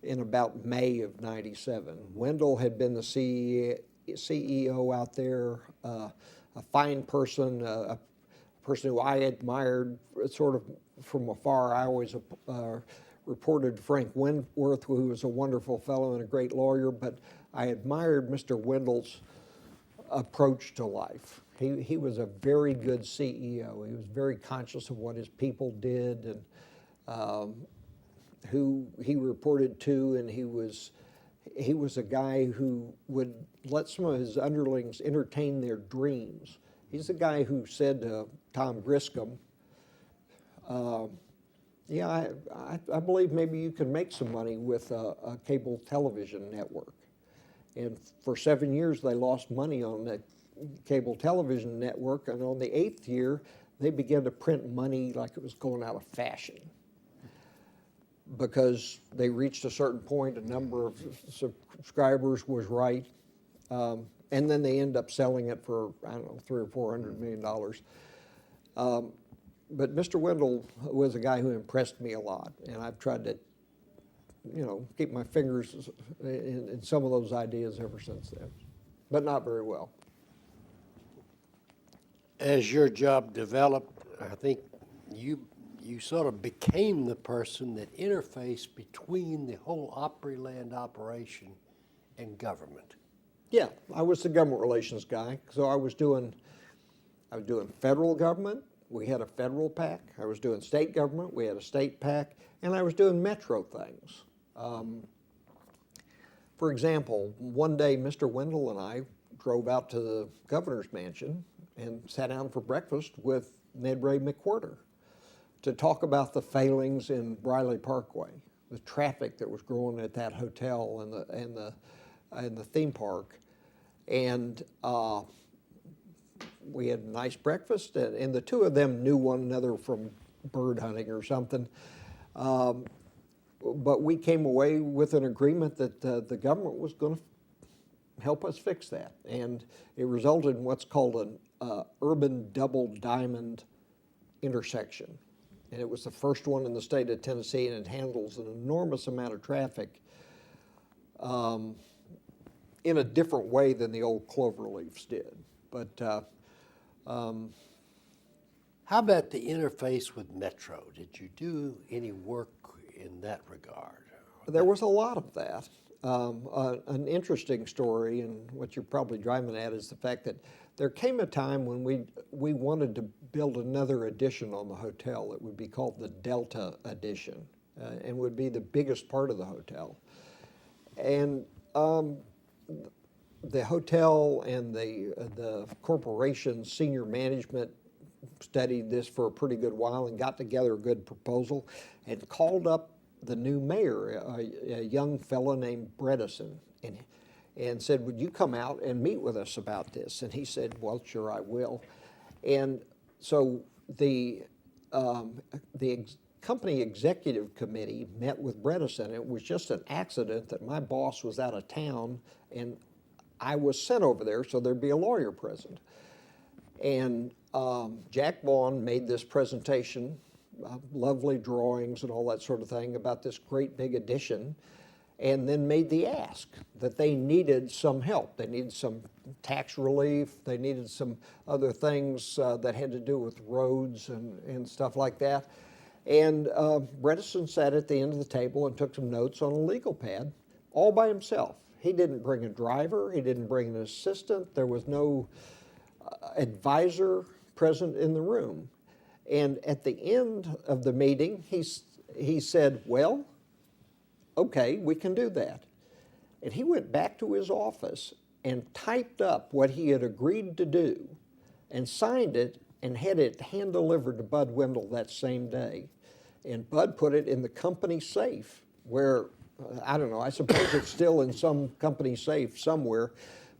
A: in about May of '97. Wendell had been the CEO out there, a fine person, a person who I admired sort of from afar. I always reported Frank Wentworth, who was a wonderful fellow and a great lawyer, but I admired Mr. Wendell's approach to life. He was a very good CEO. He was very conscious of what his people did and who he reported to, and he was a guy who would let some of his underlings entertain their dreams. He's the guy who said to Tom Griscom, yeah, I believe maybe you can make some money with a cable television network. And for 7 years, they lost money on the cable television network, and on the 8th year, they began to print money like it was going out of fashion. Because they reached a certain point, a number of subscribers was right, and then they end up selling it for, I don't know, $300 or $400 million. But Mr. Wendell was a guy who impressed me a lot, and I've tried to, keep my fingers in some of those ideas ever since then, but not very well.
B: As your job developed, I think you sort of became the person that interfaced between the whole Opryland operation and government.
A: Yeah, I was the government relations guy, so I was doing federal government. We had a federal PAC. I was doing state government. We had a state PAC, and I was doing metro things. For example, one day Mr. Wendell and I drove out to the governor's mansion and sat down for breakfast with Ned Ray McWhirter. to talk about the failings in Briley Parkway, the traffic that was growing at that hotel and the theme park. And we had a nice breakfast, and the two of them knew one another from bird hunting or something. But we came away with an agreement that the government was going to help us fix that. And it resulted in what's called an urban double diamond intersection. And it was the first one in the state of Tennessee, and it handles an enormous amount of traffic in a different way than the old cloverleafs did. But
B: How about the interface with Metro? Did you do any work in that regard?
A: there was a lot of that. An interesting story, and what you're probably driving at, is the fact that there came a time when we wanted to build another addition on the hotel. It would be called the Delta Addition, and would be the biggest part of the hotel. And the hotel and the corporation's senior management studied this for a pretty good while and got together a good proposal and called up the new mayor, a young fellow named Bredesen, and said, would you come out and meet with us about this? And he said, well, sure, I will. And so the company executive committee met with Bredesen. It was just an accident that my boss was out of town, and I was sent over there so there'd be a lawyer present. And Jack Vaughn made this presentation, lovely drawings and all that sort of thing about this great big addition, and then made the ask that they needed some help. They needed some tax relief. They needed some other things that had to do with roads and stuff like that. And Bredesen sat at the end of the table and took some notes on a legal pad all by himself. He didn't bring a driver. He didn't bring an assistant. There was no advisor present in the room. And at the end of the meeting, he said, well, okay, we can do that. And he went back to his office and typed up what he had agreed to do and signed it and had it hand-delivered to Bud Wendell that same day. And Bud put it in the company safe where, I don't know, I suppose it's still in some company safe somewhere.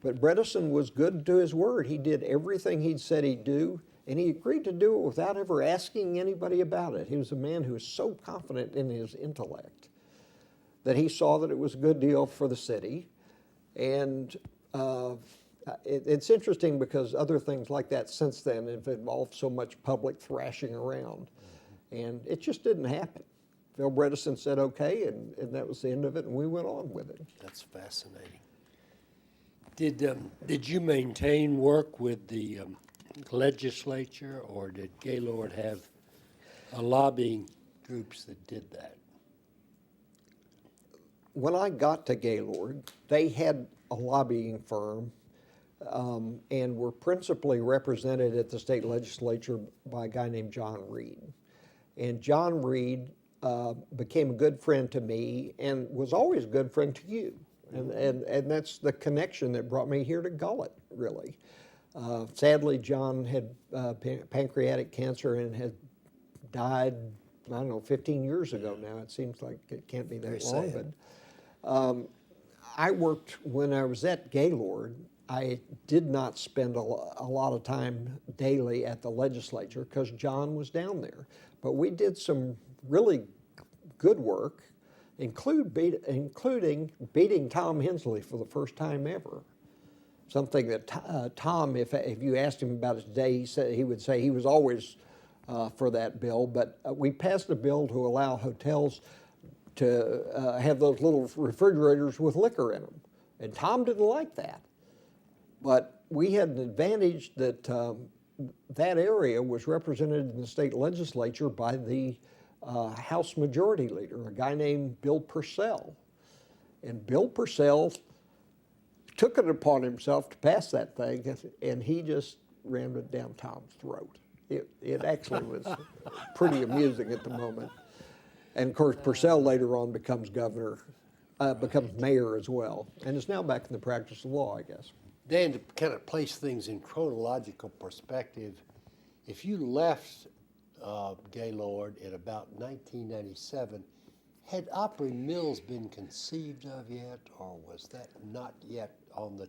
A: But Bredesen was good to his word. He did everything he'd said he'd do, and he agreed to do it without ever asking anybody about it. He was a man who was so confident in his intellect that he saw that it was a good deal for the city. And it's interesting because other things like that since then have involved so much public thrashing around. And it just didn't happen. Phil Bredesen said okay, and that was the end of it, and we went on with it.
B: That's fascinating. Did you maintain work with the legislature, or did Gaylord have lobbying groups that did that?
A: When I got to Gaylord, they had a lobbying firm and were principally represented at the state legislature by a guy named John Reed. And John Reed became a good friend to me and was always a good friend to you. And that's the connection that brought me here to Gullett, really. Sadly, John had pancreatic cancer and had died, I don't know, 15 years ago now. It seems like it can't be that long.
B: Sad.
A: But I worked, when I was at Gaylord, I did not spend a lot of time daily at the legislature because John was down there. But we did some really good work, including beating Tom Hensley for the first time ever. Something that Tom, if you asked him about it today, he would say he was always for that bill. But we passed a bill to allow hotels to have those little refrigerators with liquor in them. And Tom didn't like that. But we had an advantage that that area was represented in the state legislature by the House Majority Leader, a guy named Bill Purcell. And Bill Purcell took it upon himself to pass that thing, and he just rammed it down Tom's throat. It actually was pretty amusing at the moment. And of course, Purcell later on becomes governor, becomes mayor as well, and is now back in the practice of law, I guess.
B: Dan, to kind of place things in chronological perspective, if you left Gaylord in about 1997. Had Opry Mills been conceived of yet, or was that not yet on the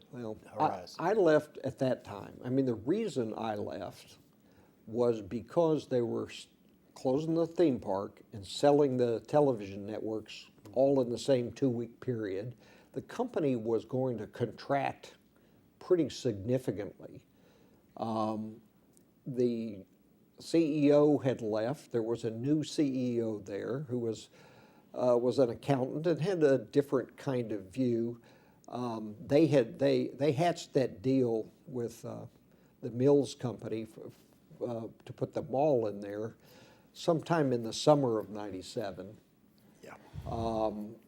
B: horizon?
A: I left at that time. I mean, the reason I left was because they were closing the theme park and selling the television networks all in the same 2-week period. The company was going to contract pretty significantly. The CEO had left. There was a new CEO there who was an accountant and had a different kind of view. They hatched that deal with the Mills Company to put the mall in there sometime in the summer of '97.
B: Yeah.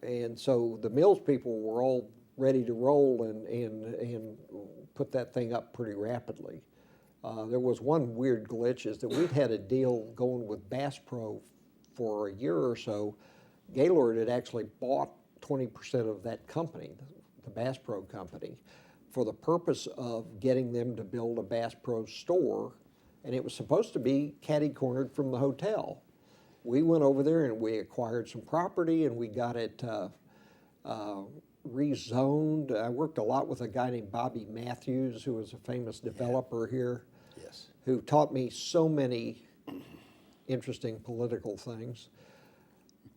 A: And so the Mills people were all ready to roll and put that thing up pretty rapidly. There was one weird glitch, is that we'd had a deal going with Bass Pro for a year or so. Gaylord had actually bought 20% of that company, the Bass Pro company, for the purpose of getting them to build a Bass Pro store, and it was supposed to be catty-cornered from the hotel. We went over there and we acquired some property and we got it rezoned. I worked a lot with a guy named Bobby Matthews, who was a famous developer here,
B: Yes.
A: who taught me so many interesting political things.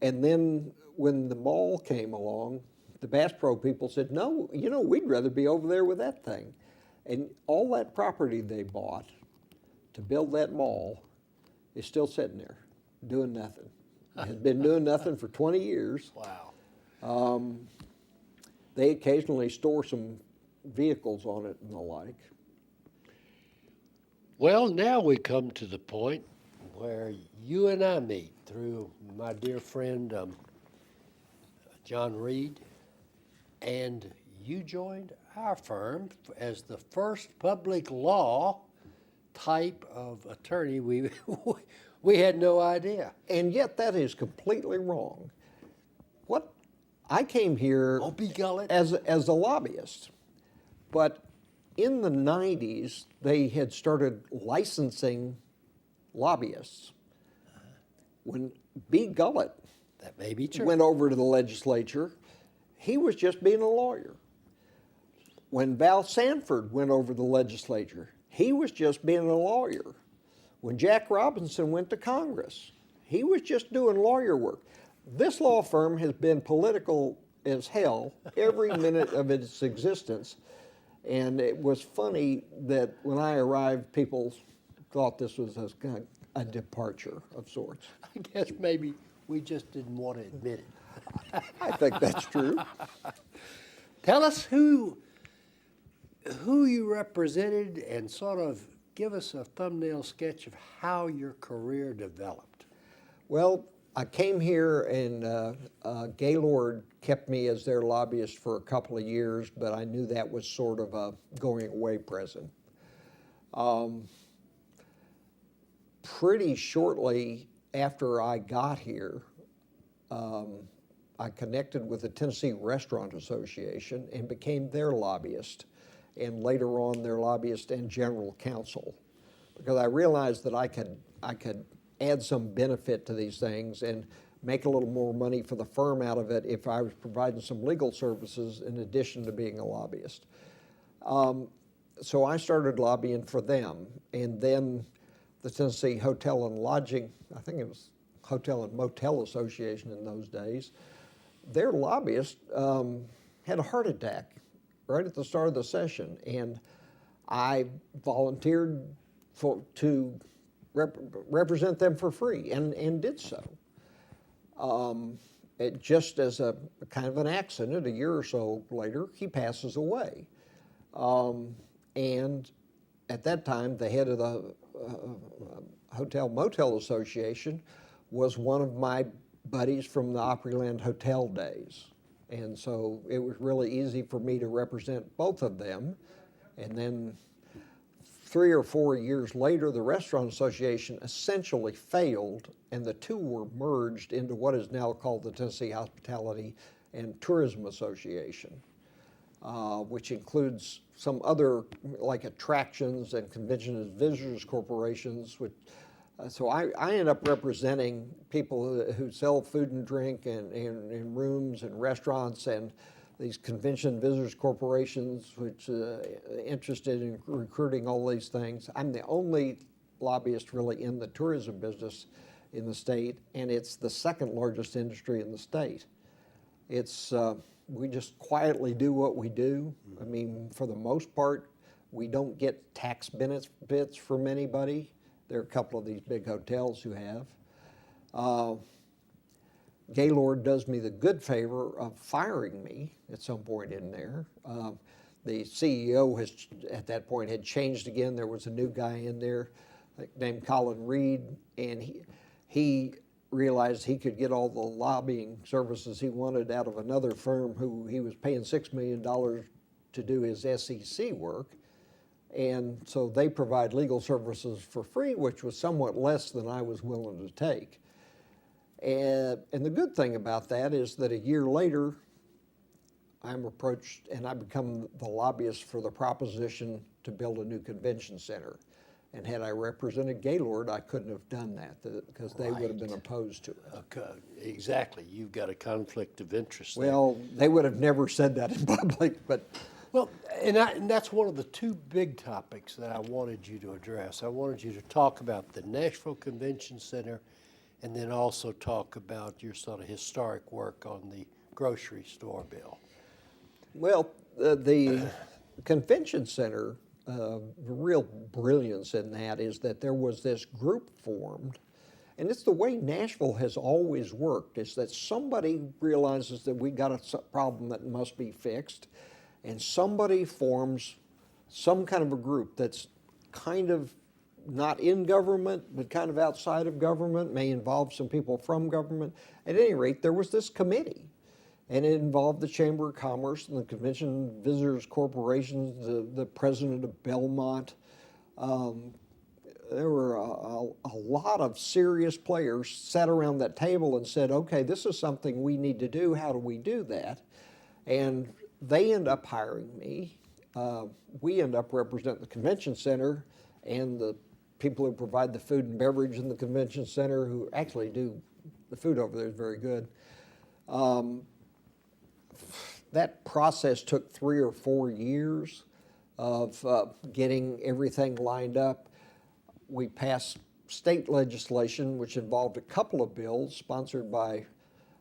A: And then when the mall came along, the Bass Pro people said, no, we'd rather be over there with that thing. And all that property they bought to build that mall is still sitting there, doing nothing. It had been doing nothing for 20 years.
B: Wow.
A: They occasionally store some vehicles on it and the like.
B: Well, now we come to the point where you and I meet through my dear friend John Reed, and you joined our firm as the first public law type of attorney. We had no idea.
A: And yet that is completely wrong. I came here
B: Opie Gullett.
A: as a lobbyist, but in the 90s, they had started licensing lobbyists. When B. Gullett
B: That may be true.
A: went over to the legislature, he was just being a lawyer. When Val Sanford went over to the legislature, he was just being a lawyer. When Jack Robinson went to Congress, he was just doing lawyer work. This law firm has been political as hell every minute of its existence. And it was funny that when I arrived, people thought this was a departure of sorts.
B: I guess maybe we just didn't want to admit it.
A: I think that's true.
B: Tell us who you represented and sort of give us a thumbnail sketch of how your career developed.
A: Well, I came here and Gaylord kept me as their lobbyist for a couple of years, but I knew that was sort of a going away present. Pretty shortly after I got here, I connected with the Tennessee Restaurant Association and became their lobbyist, and later on their lobbyist and general counsel, because I realized that I could add some benefit to these things and make a little more money for the firm out of it if I was providing some legal services in addition to being a lobbyist. So I started lobbying for them, and then the Tennessee Hotel and Lodging, I think it was Hotel and Motel Association in those days, their lobbyist had a heart attack right at the start of the session, and I volunteered to represent them for free, and did so. It just as a kind of an accident, a year or so later, he passes away. And at that time, the head of the Hotel Motel Association was one of my buddies from the Opryland Hotel days. And so it was really easy for me to represent both of them. And then 3 or 4 years later, the Restaurant Association essentially failed, and the two were merged into what is now called the Tennessee Hospitality and Tourism Association, which includes some other, like attractions and convention and visitors corporations, which So I end up representing people who sell food and drink in rooms and restaurants and these convention visitors corporations which interested in recruiting all these things. I'm the only lobbyist really in the tourism business in the state, and it's the second largest industry in the state. It's we just quietly do what we do. I mean, for the most part, we don't get tax benefits from anybody. There are a couple of these big hotels who have. Gaylord does me the good favor of firing me at some point in there. The CEO has, at that point, had changed again. There was a new guy in there named Colin Reed, and he realized he could get all the lobbying services he wanted out of another firm who he was paying $6 million to do his SEC work. And so they provide legal services for free, which was somewhat less than I was willing to take. And the good thing about that is that a year later, I'm approached and I become the lobbyist for the proposition to build a new convention center. And had I represented Gaylord, I couldn't have done that because they would have been opposed to it.
B: Okay, exactly. You've got a conflict of interest there.
A: Well, they would have never said that in public, but
B: Well, and that's one of the two big topics that I wanted you to address. I wanted you to talk about the Nashville Convention Center and then also talk about your sort of historic work on the grocery store bill.
A: well, the convention center, the real brilliance in that is that there was this group formed, and it's the way Nashville has always worked, is that somebody realizes that we got a problem that must be fixed, and somebody forms some kind of a group that's kind of not in government, but kind of outside of government, may involve some people from government. At any rate, there was this committee, and it involved the Chamber of Commerce and the Convention Visitors Corporations, the president of Belmont. There were a lot of serious players sat around that table and said, okay, this is something we need to do. How do we do that? And they end up hiring me. We end up representing the convention center and the people who provide the food and beverage in the convention center, who actually do, the food over there is very good. That process took 3 or 4 years of getting everything lined up. We passed state legislation, which involved a couple of bills sponsored by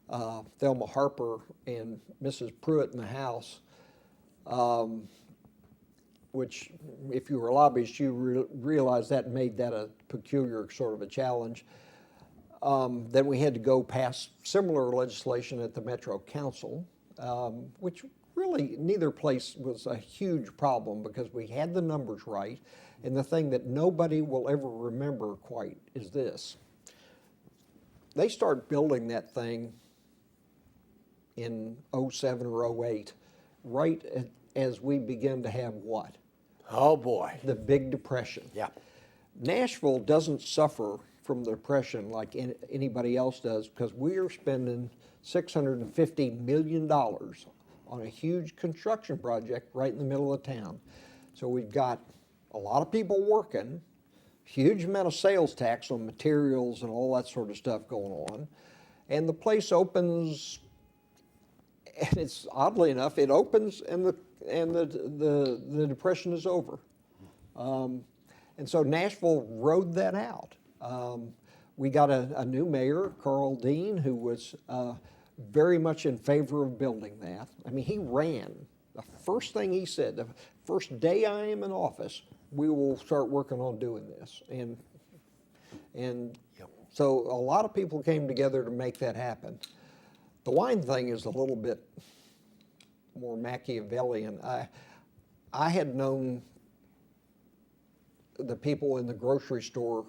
A: Thelma Harper and Mrs. Pruitt in the House, which, if you were a lobbyist, you realize that made that a peculiar sort of a challenge. Then we had to go pass similar legislation at the Metro Council, which really neither place was a huge problem because we had the numbers right. And the thing that nobody will ever remember quite is this. They start building that thing in 07 or 08, right as we begin to have what?
B: Oh boy.
A: The Big Depression.
B: Yeah.
A: Nashville doesn't suffer from the Depression like anybody else does because we are spending $650 million on a huge construction project right in the middle of town. So we've got a lot of people working, huge amount of sales tax on materials and all that sort of stuff going on. And the place opens, and it's oddly enough, it opens and the Depression is over. And so Nashville rode that out. We got a new mayor, Carl Dean, who was very much in favor of building that. I mean, he ran. The first thing he said, the first day I am in office, we will start working on doing this. And
B: Yep.
A: so a lot of people came together to make that happen. The wine thing is a little bit more Machiavellian. I had known the people in the grocery store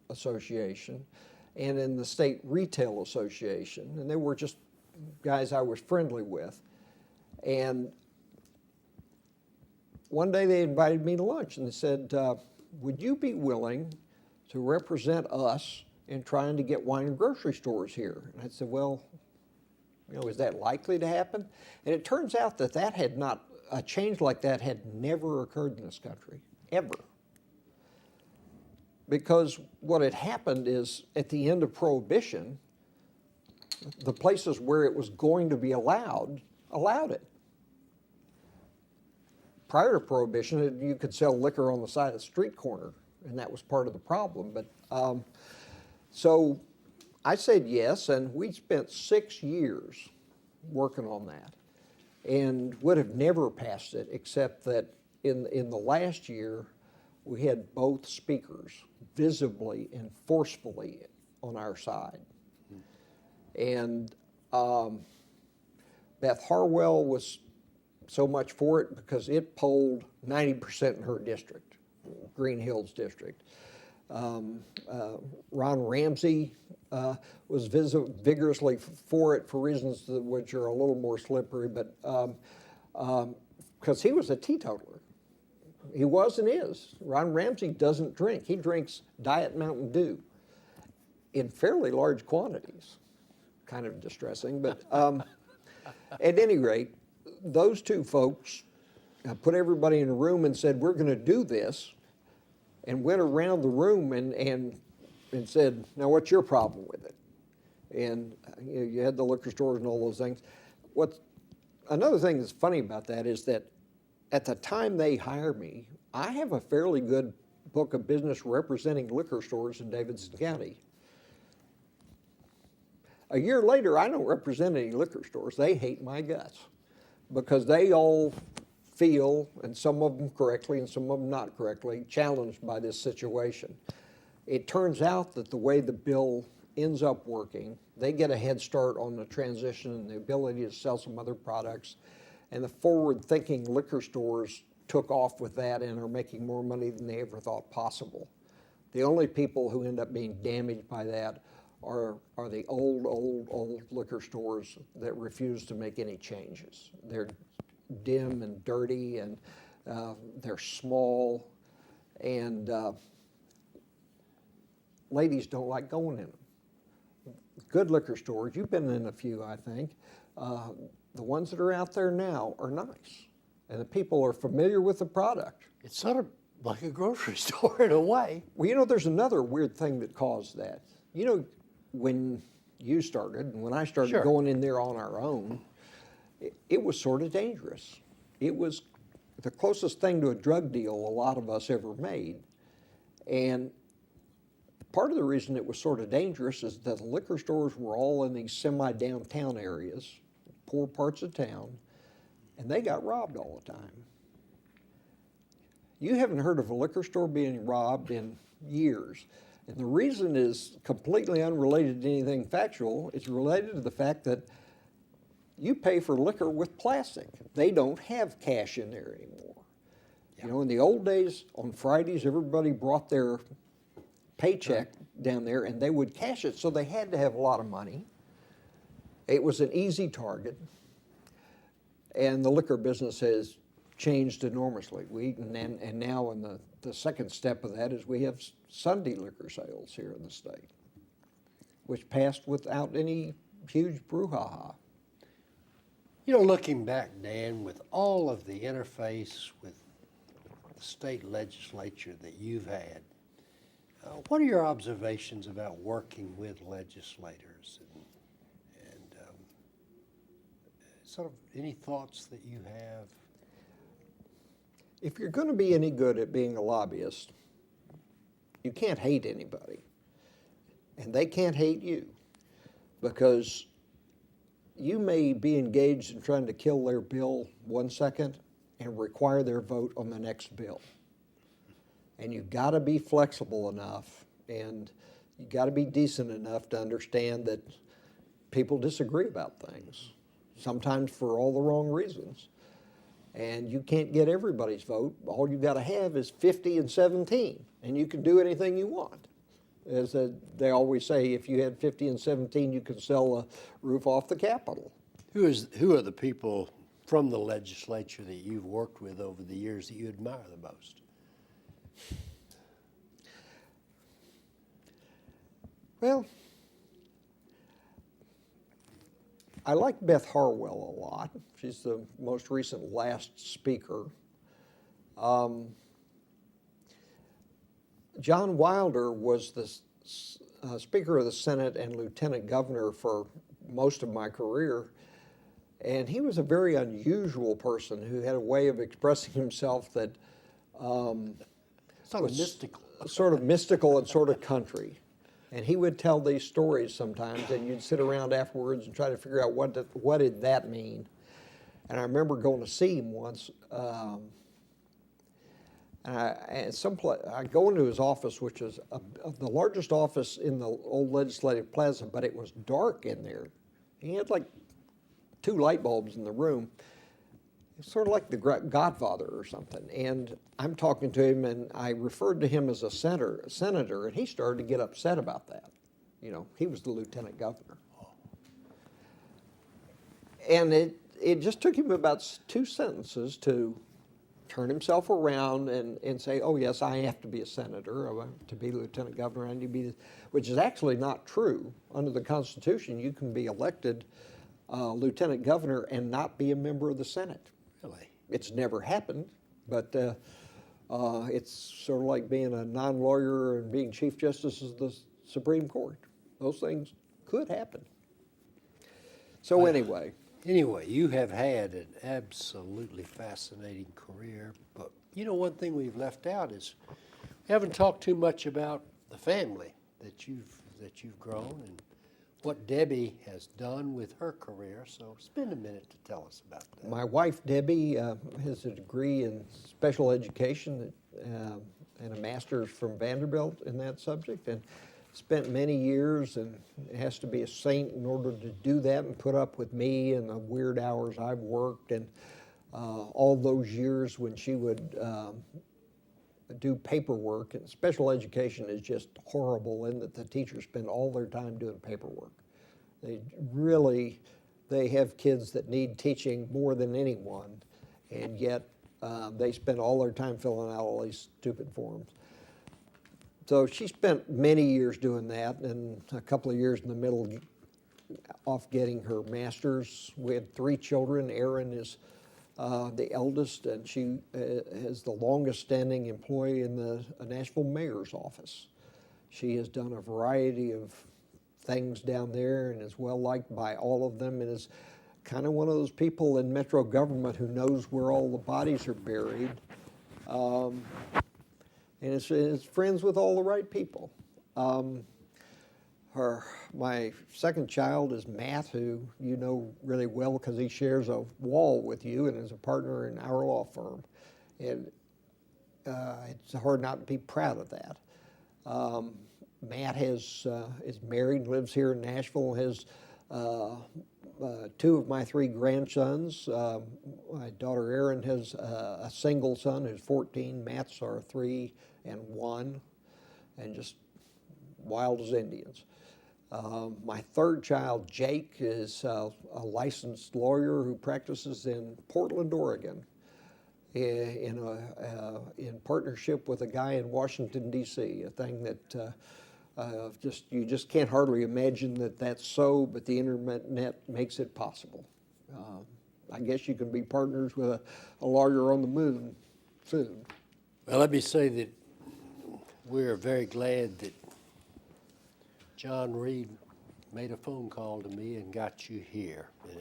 A: association and in the state retail association, and they were just guys I was friendly with. And one day they invited me to lunch and they said, would you be willing to represent us in trying to get wine and grocery stores here? And I said, well, is that likely to happen? And it turns out that a change like that had never occurred in this country, ever. because what had happened is at the end of Prohibition, the places where it was going to be allowed it. Prior to Prohibition, you could sell liquor on the side of the street corner, and that was part of the problem. But so I said yes, and we spent 6 years working on that, and would have never passed it except that in the last year, we had both speakers visibly and forcefully on our side. And Beth Harwell was so much for it because it polled 90% in her district, Green Hills district. Ron Ramsey was vigorously for it for reasons which are a little more slippery, but because he was a teetotaler. He was and is. Ron Ramsey doesn't drink. He drinks Diet Mountain Dew in fairly large quantities. Kind of distressing, but at any rate, those two folks put everybody in a room and said, we're going to do this, and went around the room and said, now what's your problem with it? And you had the liquor stores and all those things. Another thing that's funny about that is that at the time they hire me, I have a fairly good book of business representing liquor stores in Davidson County. A year later, I don't represent any liquor stores. They hate my guts because they all feel, and some of them correctly and some of them not correctly, challenged by this situation. It turns out that the way the bill ends up working, they get a head start on the transition and the ability to sell some other products, and the forward-thinking liquor stores took off with that and are making more money than they ever thought possible. The only people who end up being damaged by that are the old liquor stores that refuse to make any changes. They're dim and dirty, and they're small, and ladies don't like going in them. Good liquor stores, you've been in a few, I think. The ones that are out there now are nice, and the people are familiar with the product.
B: It's sort of like a grocery store in a way.
A: Well, there's another weird thing that caused that. When you started, and when I started
B: Sure.
A: going in there on our own, it was sort of dangerous. It was the closest thing to a drug deal a lot of us ever made. And part of the reason it was sort of dangerous is that the liquor stores were all in these semi-downtown areas, poor parts of town, and they got robbed all the time. You haven't heard of a liquor store being robbed in years. And the reason is completely unrelated to anything factual. It's related to the fact that you pay for liquor with plastic. They don't have cash in there anymore. Yeah. In the old days, on Fridays, everybody brought their paycheck down there and they would cash it, so they had to have a lot of money. It was an easy target. And the liquor business has changed enormously. And now in the second step of that is we have Sunday liquor sales here in the state, which passed without any huge brouhaha.
B: Looking back, Dan, with all of the interface with the state legislature that you've had, what are your observations about working with legislators and sort of any thoughts that you have?
A: If you're going to be any good at being a lobbyist, you can't hate anybody, and they can't hate you, because you may be engaged in trying to kill their bill 1 second and require their vote on the next bill. And you've got to be flexible enough, and you've got to be decent enough to understand that people disagree about things, sometimes for all the wrong reasons. And you can't get everybody's vote. All you've got to have is 50 and 17, and you can do anything you want. As they always say, if you had 50 and 17, you could sell a roof off the Capitol.
B: Who are the people from the legislature that you've worked with over the years that you admire the most?
A: Well, I like Beth Harwell a lot. She's the most recent last speaker. John Wilder was the Speaker of the Senate and Lieutenant Governor for most of my career. And he was a very unusual person who had a way of expressing himself that
B: Sort of mystical.
A: sort of mystical and sort of country. And he would tell these stories sometimes, and you'd sit around afterwards and try to figure out what did that mean. And I remember going to see him once, I go into his office, which is the largest office in the old Legislative Plaza, but it was dark in there. He had like 2 light bulbs in the room. It's sort of like the Godfather or something. And I'm talking to him, and I referred to him as a senator, and he started to get upset about that. You know, he was the lieutenant governor. And it just took him about 2 sentences to turn himself around and say, oh, yes, I have to be a senator. To be lieutenant governor, I need to be this, which is actually not true. Under the Constitution, you can be elected lieutenant governor and not be a member of the Senate.
B: Really?
A: It's never happened, but it's sort of like being a non-lawyer and being Chief Justice of the Supreme Court. Those things could happen. So anyway.
B: Anyway, you have had an absolutely fascinating career, but you know, one thing we've left out is we haven't talked too much about the family that you've grown and what Debbie has done with her career. So spend a minute to tell us about that.
A: My wife, Debbie, has a degree in special education and a master's from Vanderbilt in that subject, and spent many years, and has to be a saint in order to do that and put up with me and the weird hours I've worked, and all those years when she would do paperwork. And special education is just horrible in that the teachers spend all their time doing paperwork. They have kids that need teaching more than anyone, and yet they spend all their time filling out all these stupid forms. So she spent many years doing that, and a couple of years in the middle off getting her master's. We had 3 children. Erin is the eldest, and she is the longest standing employee in the Nashville mayor's office. She has done a variety of things down there and is well liked by all of them, and is kind of one of those people in metro government who knows where all the bodies are buried. And is friends with all the right people. My second child is Matt, who you know really well because he shares a wall with you and is a partner in our law firm. And it's hard not to be proud of that. Matt is married, lives here in Nashville, has 2 of my 3 grandsons. My daughter Erin has a single son who's 14. Matt's are 3 and 1, and just wild as Indians. My third child, Jake, is a licensed lawyer who practices in Portland, Oregon, in partnership with a guy in Washington, D.C., a thing that you just can't hardly imagine that that's so, but the internet makes it possible. I guess you can be partners with a lawyer on the moon soon.
B: Well, let me say that we're very glad that John Reed made a phone call to me and got you here. And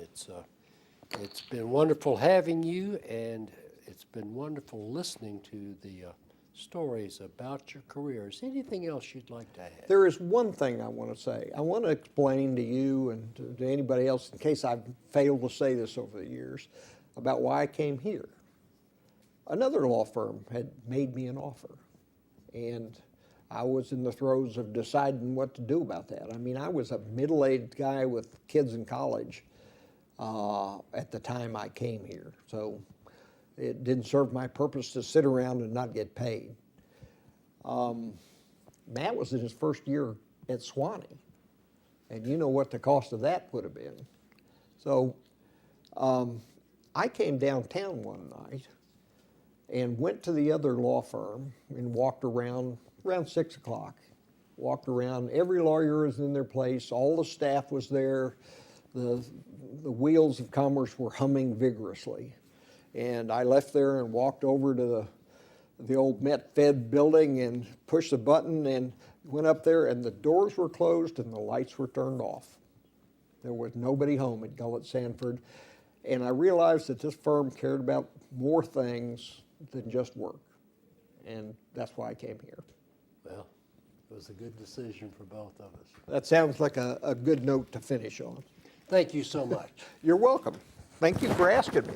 B: it's been wonderful having you, and it's been wonderful listening to the stories about your careers. Anything else you'd like to add?
A: There is one thing I want to say. I want to explain to you and to anybody else, in case I've failed to say this over the years, about why I came here. Another law firm had made me an offer, and I was in the throes of deciding what to do about that. I mean, I was a middle-aged guy with kids in college at the time I came here, so it didn't serve my purpose to sit around and not get paid. Matt was in his first year at Swanee, and you know what the cost of that would have been. So I came downtown one night and went to the other law firm and walked around 6 o'clock. Walked around, every lawyer was in their place, all the staff was there, the wheels of commerce were humming vigorously. And I left there and walked over to the old Met Fed building and pushed the button and went up there, and the doors were closed and the lights were turned off. There was nobody home at Gullett Sanford. And I realized that this firm cared about more things than just work. And that's why I came here.
B: Well, it was a good decision for both of us.
A: That sounds like a good note to finish on.
B: Thank you so much.
A: You're welcome. Thank you for asking me.